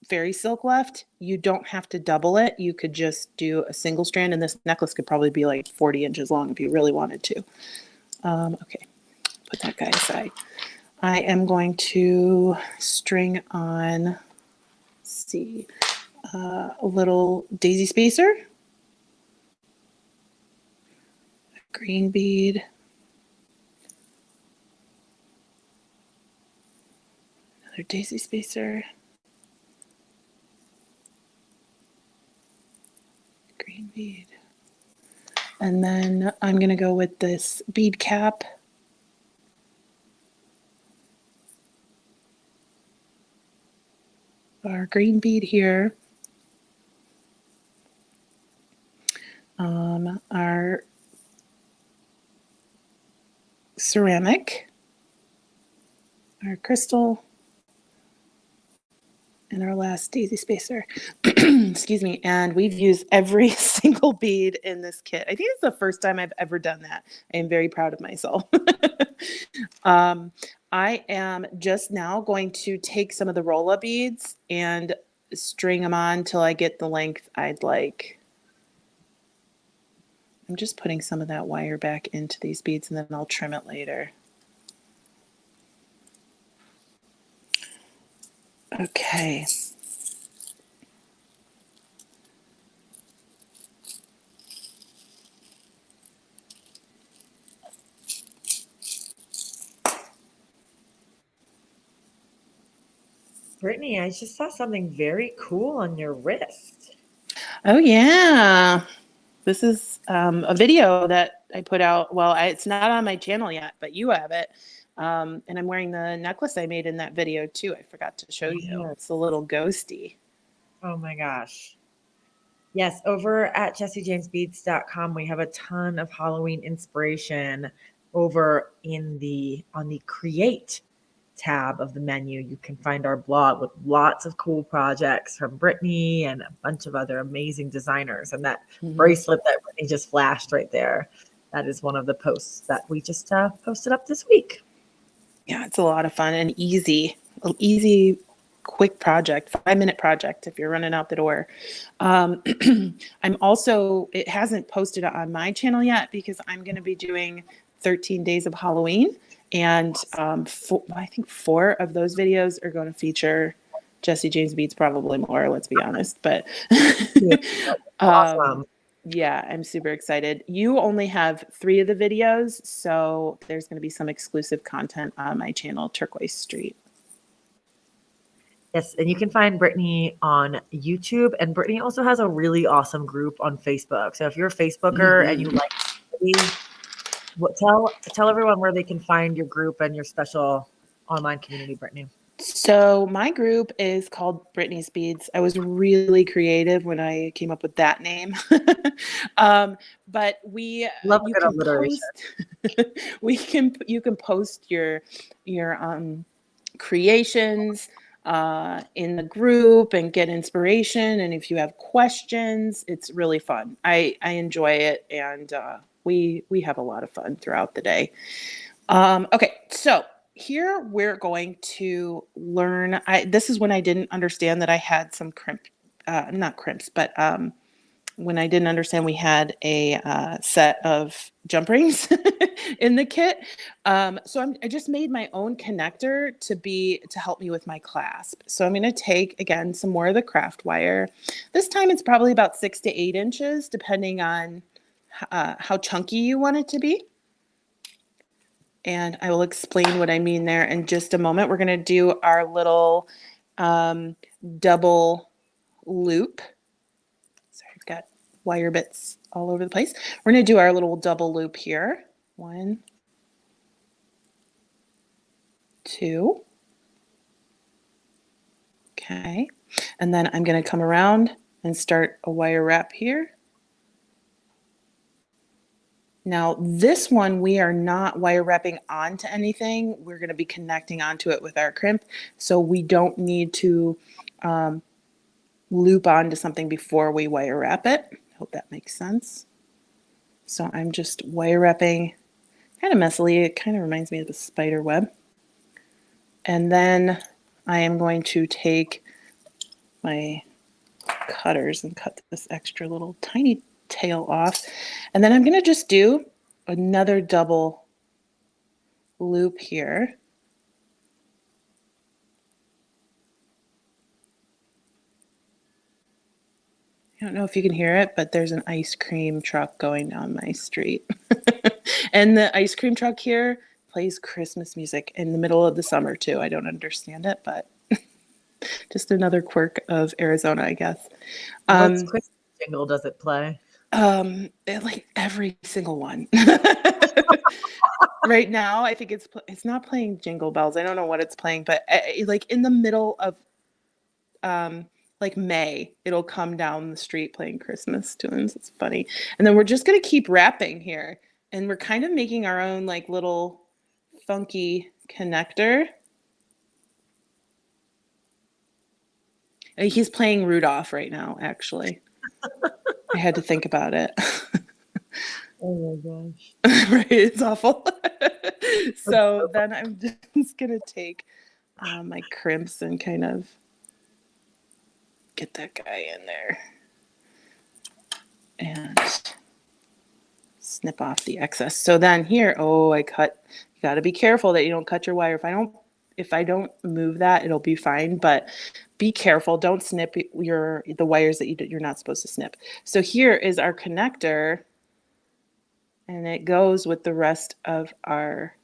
fairy silk left. You don't have to double it. You could just do a single strand, and this necklace could probably be like 40 inches long if you really wanted to. Okay, put that guy aside. I am going to string on, let's see, a little daisy spacer, a green bead, another daisy spacer, green bead, and then I'm going to go with this bead cap. Our green bead here, our ceramic, our crystal, and our last daisy spacer. Excuse me. And we've used every single bead in this kit. I think it's the first time I've ever done that. I am very proud of myself. I am just now going to take some of the rolla beads and string them on till I get the length I'd like. I'm just putting some of that wire back into these beads, and then I'll trim it later. Okay. Brittany, I just saw something very cool on your wrist. Oh, yeah. This is a video that I put out. Well, it's not on my channel yet, but you have it. And I'm wearing the necklace I made in that video, too. I forgot to show you. It's a little ghosty. Oh, my gosh. Yes, over at jessiejamesbeads.com, we have a ton of Halloween inspiration over on the create tab of the menu. You can find our blog with lots of cool projects from Brittany and a bunch of other amazing designers. And that bracelet that Brittany just flashed right there, that is one of the posts that we just posted up this week. Yeah, it's a lot of fun and easy, quick project, 5-minute project if you're running out the door. I'm also, it hasn't posted on my channel yet because I'm going to be doing 13 days of Halloween. And I think 4 of those videos are going to feature Jessie James Beads, probably more, let's be honest. But Awesome. Yeah, I'm super excited. You only have 3 of the videos, so there's going to be some exclusive content on my channel, Turquoise Street. Yes, and you can find Brittany on YouTube, and Brittany also has a really awesome group on Facebook. So if you're a Facebooker and you like tell everyone where they can find your group and your special online community, Brittany. So my group is called Brittany's Beads. I was really creative when I came up with that name. But you can post your creations in the group and get inspiration. And if you have questions, it's really fun. I enjoy it, and we have a lot of fun throughout the day. Okay, so here we're going to learn. This is when I didn't understand that I had some not crimps, but when I didn't understand we had a set of jump rings in the kit. So I just made my own connector to help me with my clasp. So I'm going to take, again, some more of the craft wire. This time it's probably about 6 to 8 inches, depending on how chunky you want it to be. And I will explain what I mean there in just a moment. We're going to do our little double loop. Sorry, I've got wire bits all over the place. We're going to do our little double loop here. 1, 2. Okay. And then I'm going to come around and start a wire wrap here. Now, this one, we are not wire wrapping onto anything. We're going to be connecting onto it with our crimp. So we don't need to loop onto something before we wire wrap it. Hope that makes sense. So I'm just wire wrapping kind of messily. It kind of reminds me of the spider web. And then I am going to take my cutters and cut this extra little tiny tail off. And then I'm going to just do another double loop here. I don't know if you can hear it, but there's an ice cream truck going down my street. And the ice cream truck here plays Christmas music in the middle of the summer too. I don't understand it, but just another quirk of Arizona, I guess. What Christmas jingle does it play? Like every single one. Right now, I think it's not playing Jingle Bells. I don't know what it's playing, but like in the middle of like May, it'll come down the street playing Christmas tunes. It's funny. And then we're just gonna keep wrapping here, and we're kind of making our own like little funky connector. He's playing Rudolph right now, actually. I had to think about it. Oh my gosh. Right, it's awful. So then I'm just gonna take my crimps and kind of get that guy in there and snip off the excess. So then here, you got to be careful that you don't cut your wire. If I don't move that, it'll be fine, but be careful. Don't snip the wires that you're not supposed to snip. So here is our connector, and it goes with the rest of our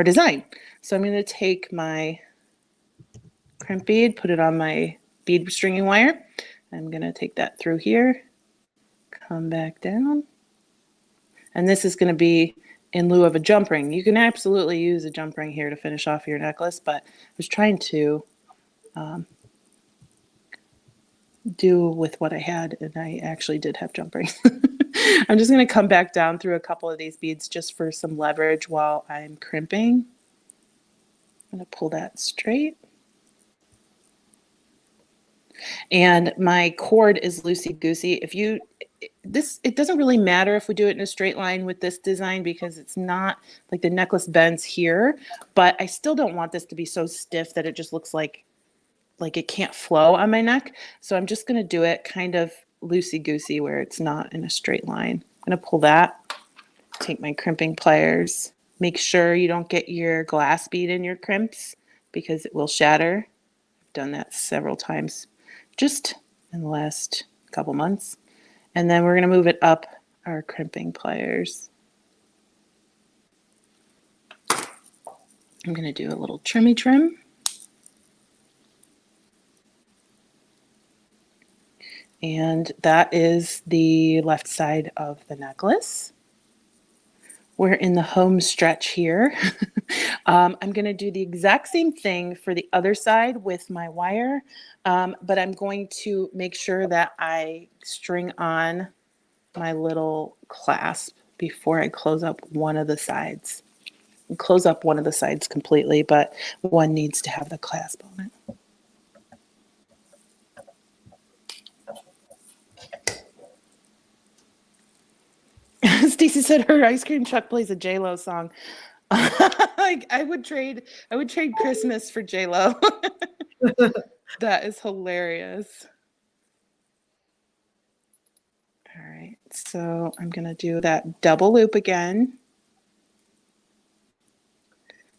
design. So I'm going to take my crimp bead, put it on my bead stringing wire. I'm going to take that through here, come back down. And this is going to be in lieu of a jump ring. You can absolutely use a jump ring here to finish off your necklace, but I was trying to do with what I had, and I actually did have jump rings. I'm just going to come back down through a couple of these beads just for some leverage while I'm crimping. I'm going to pull that straight. And my cord is loosey-goosey. It doesn't really matter if we do it in a straight line with this design because it's not like the necklace bends here, but I still don't want this to be so stiff that it just looks like it can't flow on my neck. So I'm just going to do it kind of loosey-goosey where it's not in a straight line. I'm going to pull that, take my crimping pliers, make sure you don't get your glass bead in your crimps because it will shatter. I've done that several times just in the last couple months. And then we're going to move it up our crimping pliers. I'm going to do a little trimmy trim. And that is the left side of the necklace. We're in the home stretch here. I'm going to do the exact same thing for the other side with my wire, but I'm going to make sure that I string on my little clasp before I close up one of the sides. Close up one of the sides completely, but one needs to have the clasp on it. Stacy said her ice cream truck plays a J-Lo song. Like I would trade Christmas for J-Lo. That is hilarious. All right, so I'm gonna do that double loop again.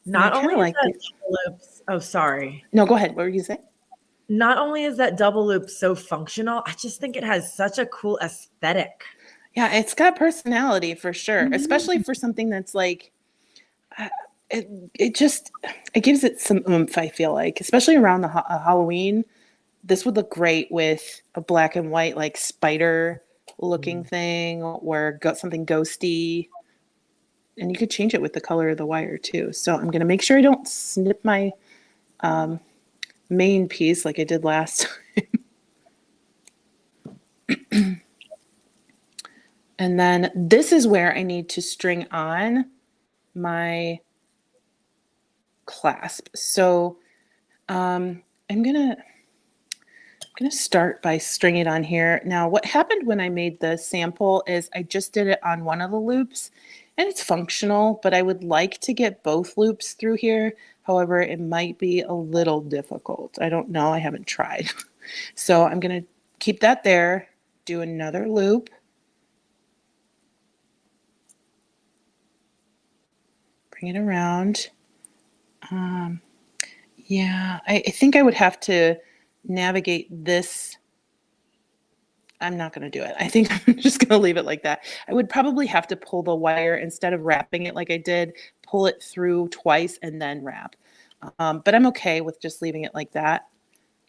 Not only like that double loops. Oh, sorry. No, go ahead. What were you saying? Not only is that double loop so functional, I just think it has such a cool aesthetic. Yeah, it's got personality for sure, especially for something that's like, it, it gives it some oomph, I feel like, especially around the Halloween. This would look great with a black and white, like spider looking thing or something ghosty. And you could change it with the color of the wire too. So I'm going to make sure I don't snip my main piece like I did last time. And then this is where I need to string on my clasp. So I'm gonna start by stringing it on here. Now, what happened when I made the sample is I just did it on one of the loops, and it's functional, but I would like to get both loops through here. However, it might be a little difficult. I don't know. I haven't tried. So I'm gonna keep that there, do another loop. Bring it around. Yeah, I think I would have to navigate this. I'm not going to do it. I think I'm just going to leave it like that. I would probably have to pull the wire instead of wrapping it like I did, pull it through twice and then wrap. But I'm okay with just leaving it like that.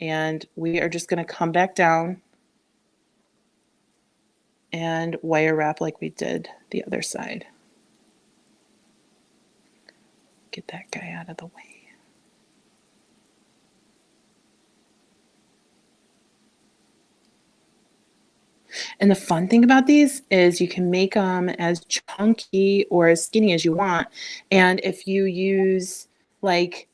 And we are just going to come back down and wire wrap like we did the other side. Get that guy out of the way. And the fun thing about these is you can make them as chunky or as skinny as you want. And if you use like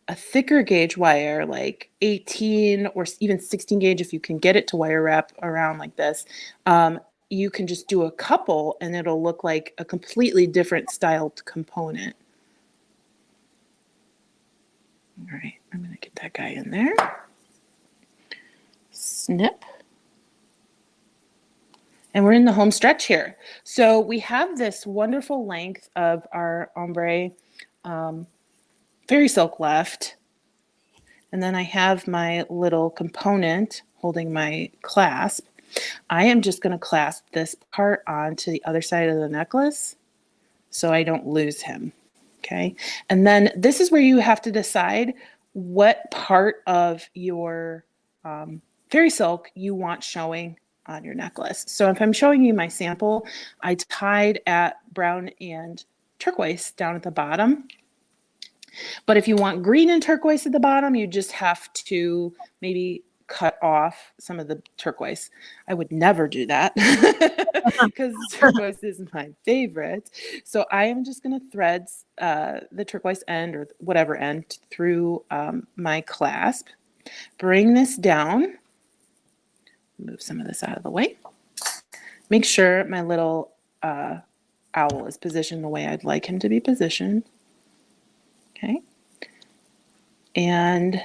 a thicker gauge wire, like 18 or even 16 gauge, if you can get it to wire wrap around like this, you can just do a couple and it'll look like a completely different styled component. All right, I'm going to get that guy in there. Snip. And we're in the home stretch here. So we have this wonderful length of our ombre fairy silk left. And then I have my little component holding my clasp. I am just going to clasp this part onto the other side of the necklace so I don't lose him. Okay. And then this is where you have to decide what part of your fairy silk you want showing on your necklace. So if I'm showing you my sample, I tied at brown and turquoise down at the bottom. But if you want green and turquoise at the bottom, you just have to maybe cut off some of the turquoise. I would never do that because turquoise is my favorite. So I am just going to thread the turquoise end or whatever end through my clasp. Bring this down. Move some of this out of the way. Make sure my little owl is positioned the way I'd like him to be positioned. Okay. And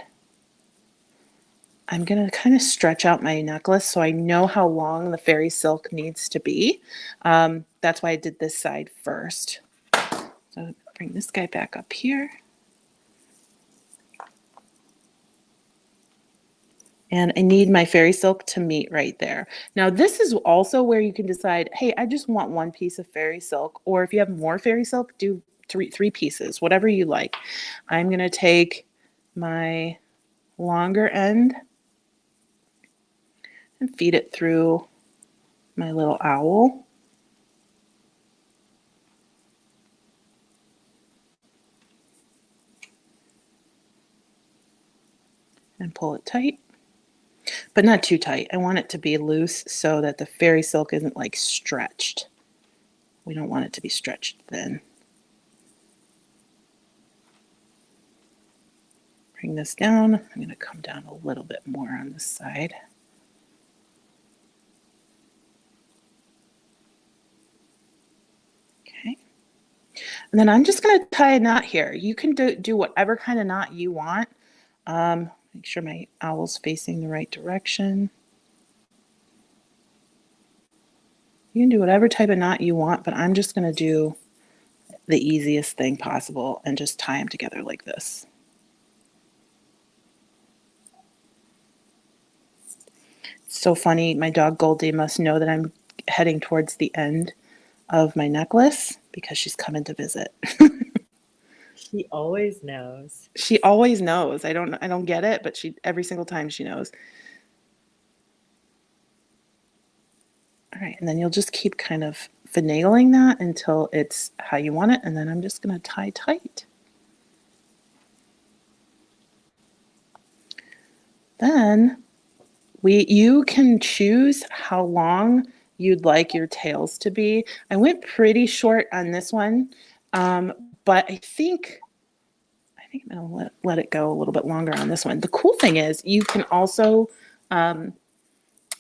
I'm going to kind of stretch out my necklace so I know how long the fairy silk needs to be. That's why I did this side first. So bring this guy back up here. And I need my fairy silk to meet right there. Now, this is also where you can decide, hey, I just want one piece of fairy silk. Or if you have more fairy silk, do three pieces, whatever you like. I'm going to take my longer end and feed it through my little owl. And pull it tight. But not too tight. I want it to be loose so that the fairy silk isn't like stretched. We don't want it to be stretched thin. Bring this down. I'm going to come down a little bit more on this side. Okay. And then I'm just going to tie a knot here. You can do whatever kind of knot you want. Make sure my owl's facing the right direction. You can do whatever type of knot you want, but I'm just going to do the easiest thing possible and just tie them together like this. It's so funny. My dog Goldie must know that I'm heading towards the end of my necklace because she's coming to visit. She always knows. She always knows. I don't get it, but every single time she knows. All right, and then you'll just keep kind of finagling that until it's how you want it, and then I'm just going to tie tight. Then you can choose how long you'd like your tails to be. I went pretty short on this one, but I think I'm going to let it go a little bit longer on this one. The cool thing is you can also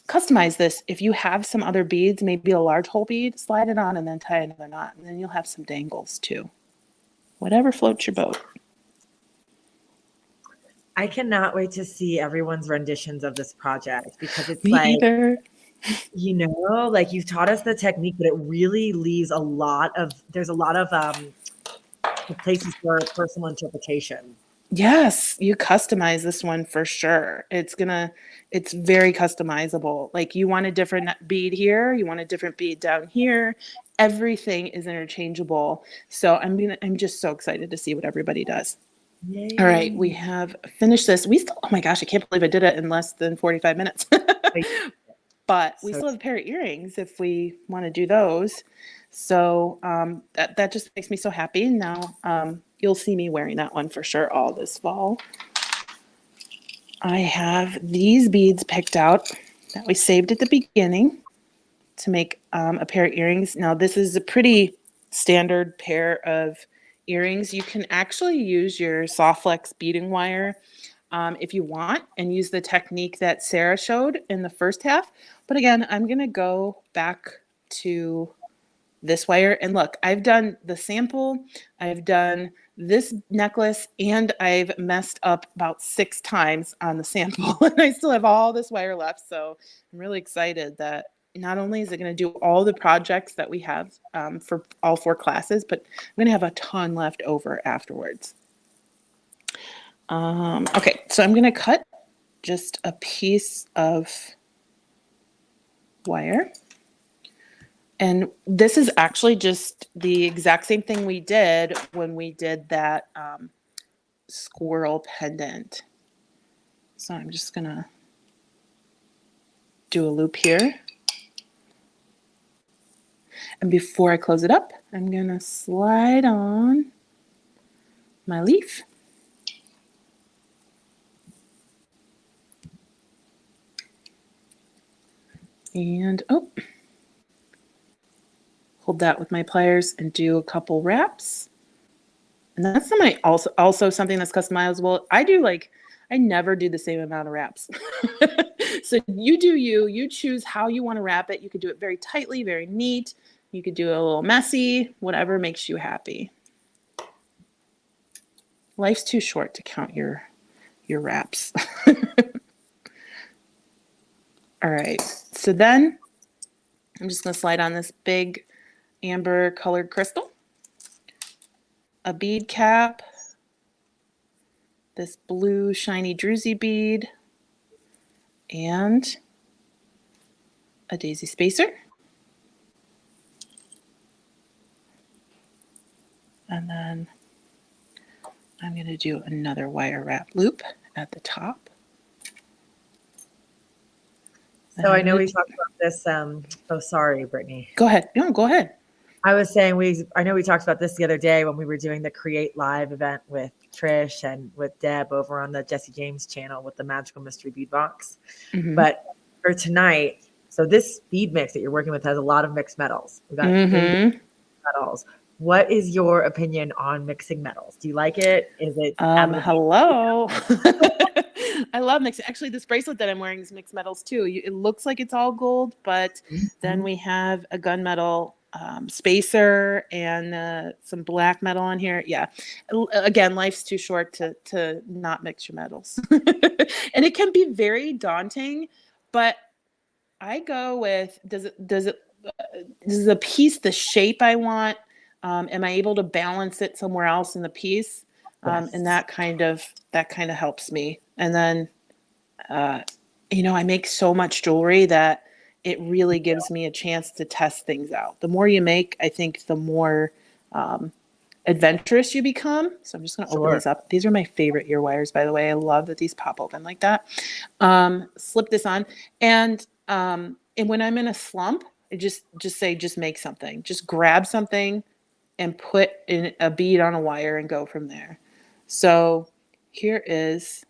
customize this. If you have some other beads, maybe a large hole bead, slide it on and then tie another knot, and then you'll have some dangles too. Whatever floats your boat. I cannot wait to see everyone's renditions of this project because it's Me either. Like you've taught us the technique, but it really leaves there's a lot of places for personal interpretation. Yes, you customize this one for sure. It's very customizable. Like you want a different bead here, you want a different bead down here. Everything is interchangeable. So I'm just so excited to see what everybody does. Yay. All right, we have finished this. Oh my gosh, I can't believe I did it in less than 45 minutes. But we still have a pair of earrings if we want to do those. So that just makes me so happy. Now you'll see me wearing that one for sure all this fall. I have these beads picked out that we saved at the beginning to make a pair of earrings. Now this is a pretty standard pair of earrings. You can actually use your soft flex beading wire if you want and use the technique that Sara showed in the first half. But again, I'm going to go back to this wire. And look, I've done the sample, I've done this necklace, and I've messed up about 6 times on the sample. And I still have all this wire left. So I'm really excited that not only is it going to do all the projects that we have for all 4 classes, but I'm going to have a ton left over afterwards. Okay, so I'm going to cut just a piece of wire. And this is actually just the exact same thing we did when we did that squirrel pendant. So I'm just going to do a loop here. And before I close it up, I'm going to slide on my leaf. And hold that with my pliers and do a couple wraps. And that's also something that's customizable. I never do the same amount of wraps. So you choose how you want to wrap it. You could do it very tightly, very neat. You could do it a little messy, whatever makes you happy. Life's too short to count your wraps. All right, so then I'm just going to slide on this big amber colored crystal, a bead cap, this blue shiny druzy bead, and a daisy spacer. And then I'm going to do another wire wrap loop at the top. So I know we talked about this. Sorry, Brittany. Go ahead. No, go ahead. I was saying I know we talked about this the other day when we were doing the Create Live event with Trish and with Deb over on the Jesse James channel with the Magical Mystery Bead Box. Mm-hmm. But for tonight, so this bead mix that you're working with has a lot of mixed metals. We've got metals. What is your opinion on mixing metals? Do you like it? Is it? Hello. I love mixing. Actually, this bracelet that I'm wearing is mixed metals too. It looks like it's all gold, but then we have a gunmetal spacer and some black metal on here. Yeah. Again, life's too short to not mix your metals. And it can be very daunting, but I go with, does the piece the shape I want? Am I able to balance it somewhere else in the piece? Yes. And that kind of helps me. And then, I make so much jewelry that it really gives me a chance to test things out. The more you make, I think the more adventurous you become. So I'm just going to open these up. These are my favorite ear wires, by the way. I love that these pop open like that. Slip this on. And when I'm in a slump, I just make something. Just grab something and put in a bead on a wire and go from there. So here is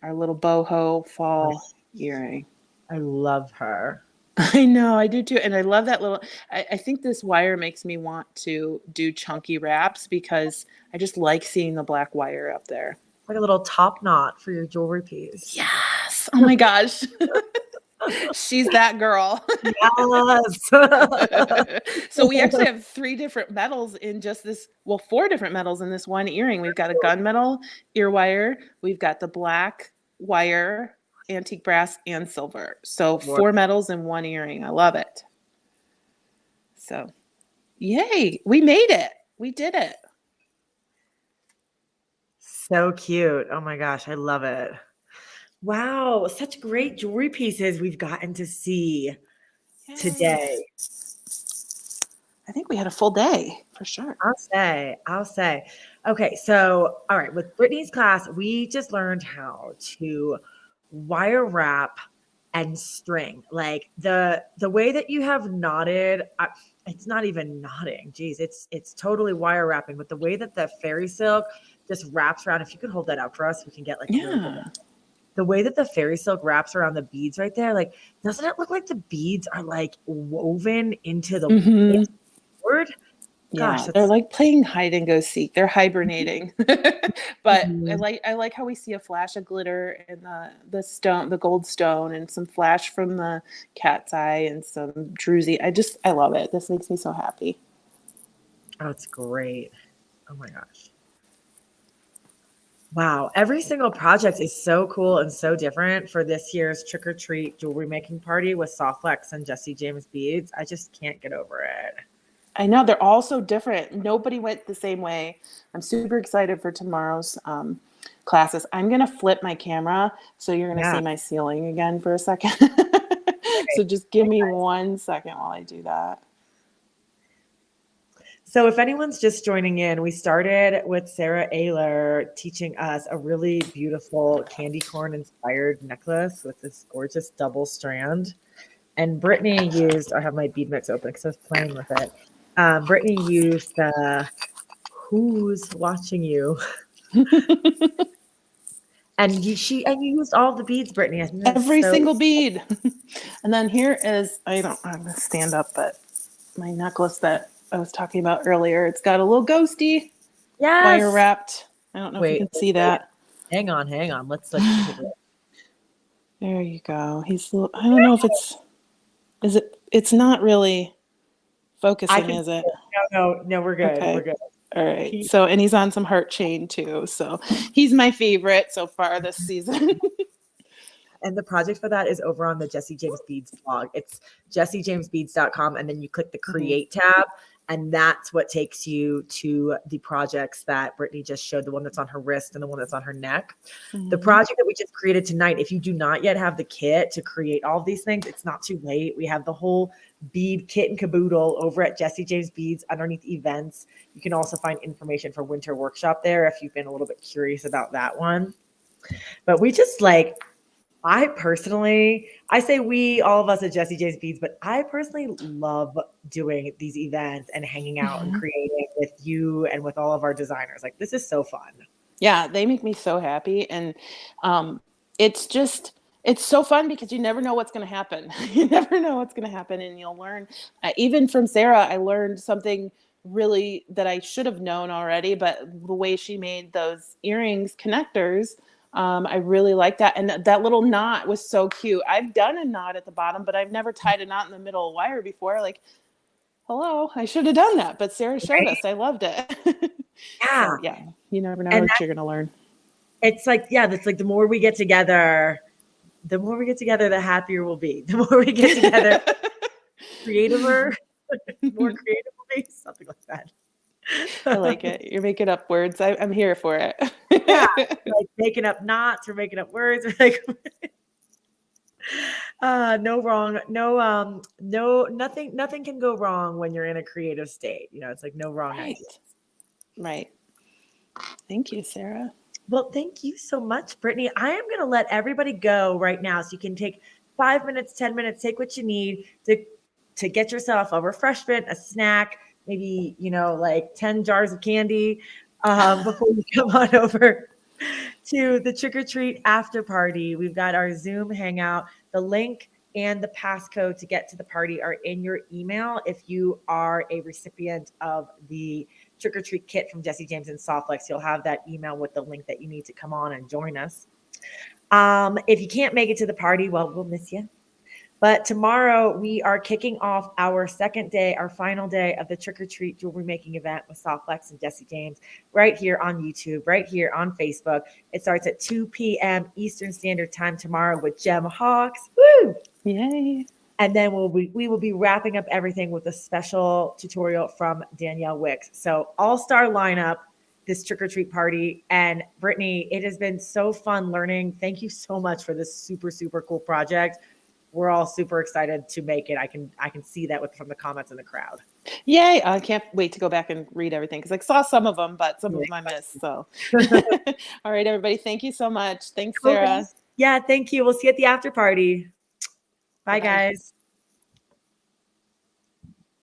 our little boho fall earring. I love her. I know, I do too. And I love that little, I think this wire makes me want to do chunky wraps because I just like seeing the black wire up there. Like a little top knot for your jewelry piece. Yes. Oh my gosh. She's that girl. Yes. So we actually have 3 different metals in just this, 4 different metals in this one earring. We've got a gunmetal ear wire. We've got the black wire, antique brass, and silver. So 4 metals in one earring. I love it. So yay, we made it. We did it. So cute. Oh my gosh, I love it. Wow, such great jewelry pieces we've gotten to see today. I think we had a full day for sure. I'll say. Okay, so all right, with Brittany's class, we just learned how to wire wrap and string. Like the way that you have knotted, it's not even knotting. Geez, it's totally wire wrapping. But the way that the fairy silk just wraps around, if you could hold that up for us, we can get like the way that the fairy silk wraps around the beads right there, like, doesn't it look like the beads are like woven into the board? Gosh, they're like playing hide and go seek. They're hibernating. But I like how we see a flash of glitter and the stone, the gold stone, and some flash from the cat's eye and some druzy. I love it. This makes me so happy. Oh, it's great. Oh my gosh. Wow. Every single project is so cool and so different for this year's trick or treat jewelry making party with Soft Flex and Jesse James beads. I just can't get over it. I know, they're all so different. Nobody went the same way. I'm super excited for tomorrow's classes. I'm going to flip my camera so you're going to see my ceiling again for a second. So just give me 1 second while I do that. So if anyone's just joining in, we started with Sara Oehler teaching us a really beautiful candy corn inspired necklace with this gorgeous double strand. And Brittany used, I have my bead mix open because I was playing with it. Brittany used the Who's Watching You. And you used all the beads, Brittany. Every single bead. And then here is, I'm going to stand up, but my necklace that I was talking about earlier, it's got a little ghosty wire wrapped. I don't know if you can see that. Hang on. Let's look at it. There you go. I don't know if it's not really focusing, is it? No, we're good. Okay. We're good. All right. So, and he's on some heart chain too. So he's my favorite so far this season. And the project for that is over on the Jesse James Beads blog. It's jessejamesbeads.com. And then you click the create tab. And that's what takes you to the projects that Brittany just showed, the one that's on her wrist and the one that's on her neck. The project that we just created tonight, if you do not yet have the kit to create all of these things, it's not too late. We have the whole bead kit and caboodle over at Jesse James Beads underneath events. You can also find information for winter workshop there if you've been a little bit curious about that one. But we just I say we, all of us at Jesse James Beads, but I personally love doing these events and hanging out and creating with you and with all of our designers. Like, this is so fun. Yeah, they make me so happy. And it's so fun because you never know what's going to happen. You never know what's going to happen. And you'll learn, even from Sara, I learned something really that I should have known already, but the way she made those earrings connectors, I really like that. And that little knot was so cute. I've done a knot at the bottom, but I've never tied a knot in the middle of a wire before. Like, hello, I should have done that. But Sara showed us. I loved it. Yeah. So, yeah. You never know what you're going to learn. It's like, that's like the more we get together, the happier we'll be. The more we get together, more creative we'll be. Something like that. I like it. You're making up words. I'm here for it. Yeah, like making up knots or making up words. No wrong, nothing can go wrong when you're in a creative state. It's like no wrong Right. ideas. Right. Thank you, Sarah. Well, thank you so much, Brittany. I am going to let everybody go right now, so you can take 5 minutes, 10 minutes, take what you need to get yourself a refreshment, a snack, maybe like 10 jars of candy before you come on over to the trick or treat after party. We've got our Zoom hangout. The link and the passcode to get to the party are in your email if you are a recipient of the trick or treat kit from Jesse James and Softflex. You'll have that email with the link that you need to come on and join us. If you can't make it to the party, well, we'll miss you. But tomorrow we are kicking off our second day, our final day of the trick or treat jewelry making event with Softflex and Jesse James right here on YouTube, right here on Facebook. It starts at 2 p.m. Eastern Standard Time tomorrow with Gem Hawks. Woo! Yay. And then we will be wrapping up everything with a special tutorial from Danielle Wicks. So all-star lineup, this trick or treat party. And Brittany, it has been so fun learning. Thank you so much for this super, super cool project. We're all super excited to make it. I can see that from the comments in the crowd. Yay. I can't wait to go back and read everything because I saw some of them, but some of them I missed. So, all right, everybody. Thank you so much. Thanks, Sarah. Yeah, thank you. We'll see you at the after party. Bye, guys.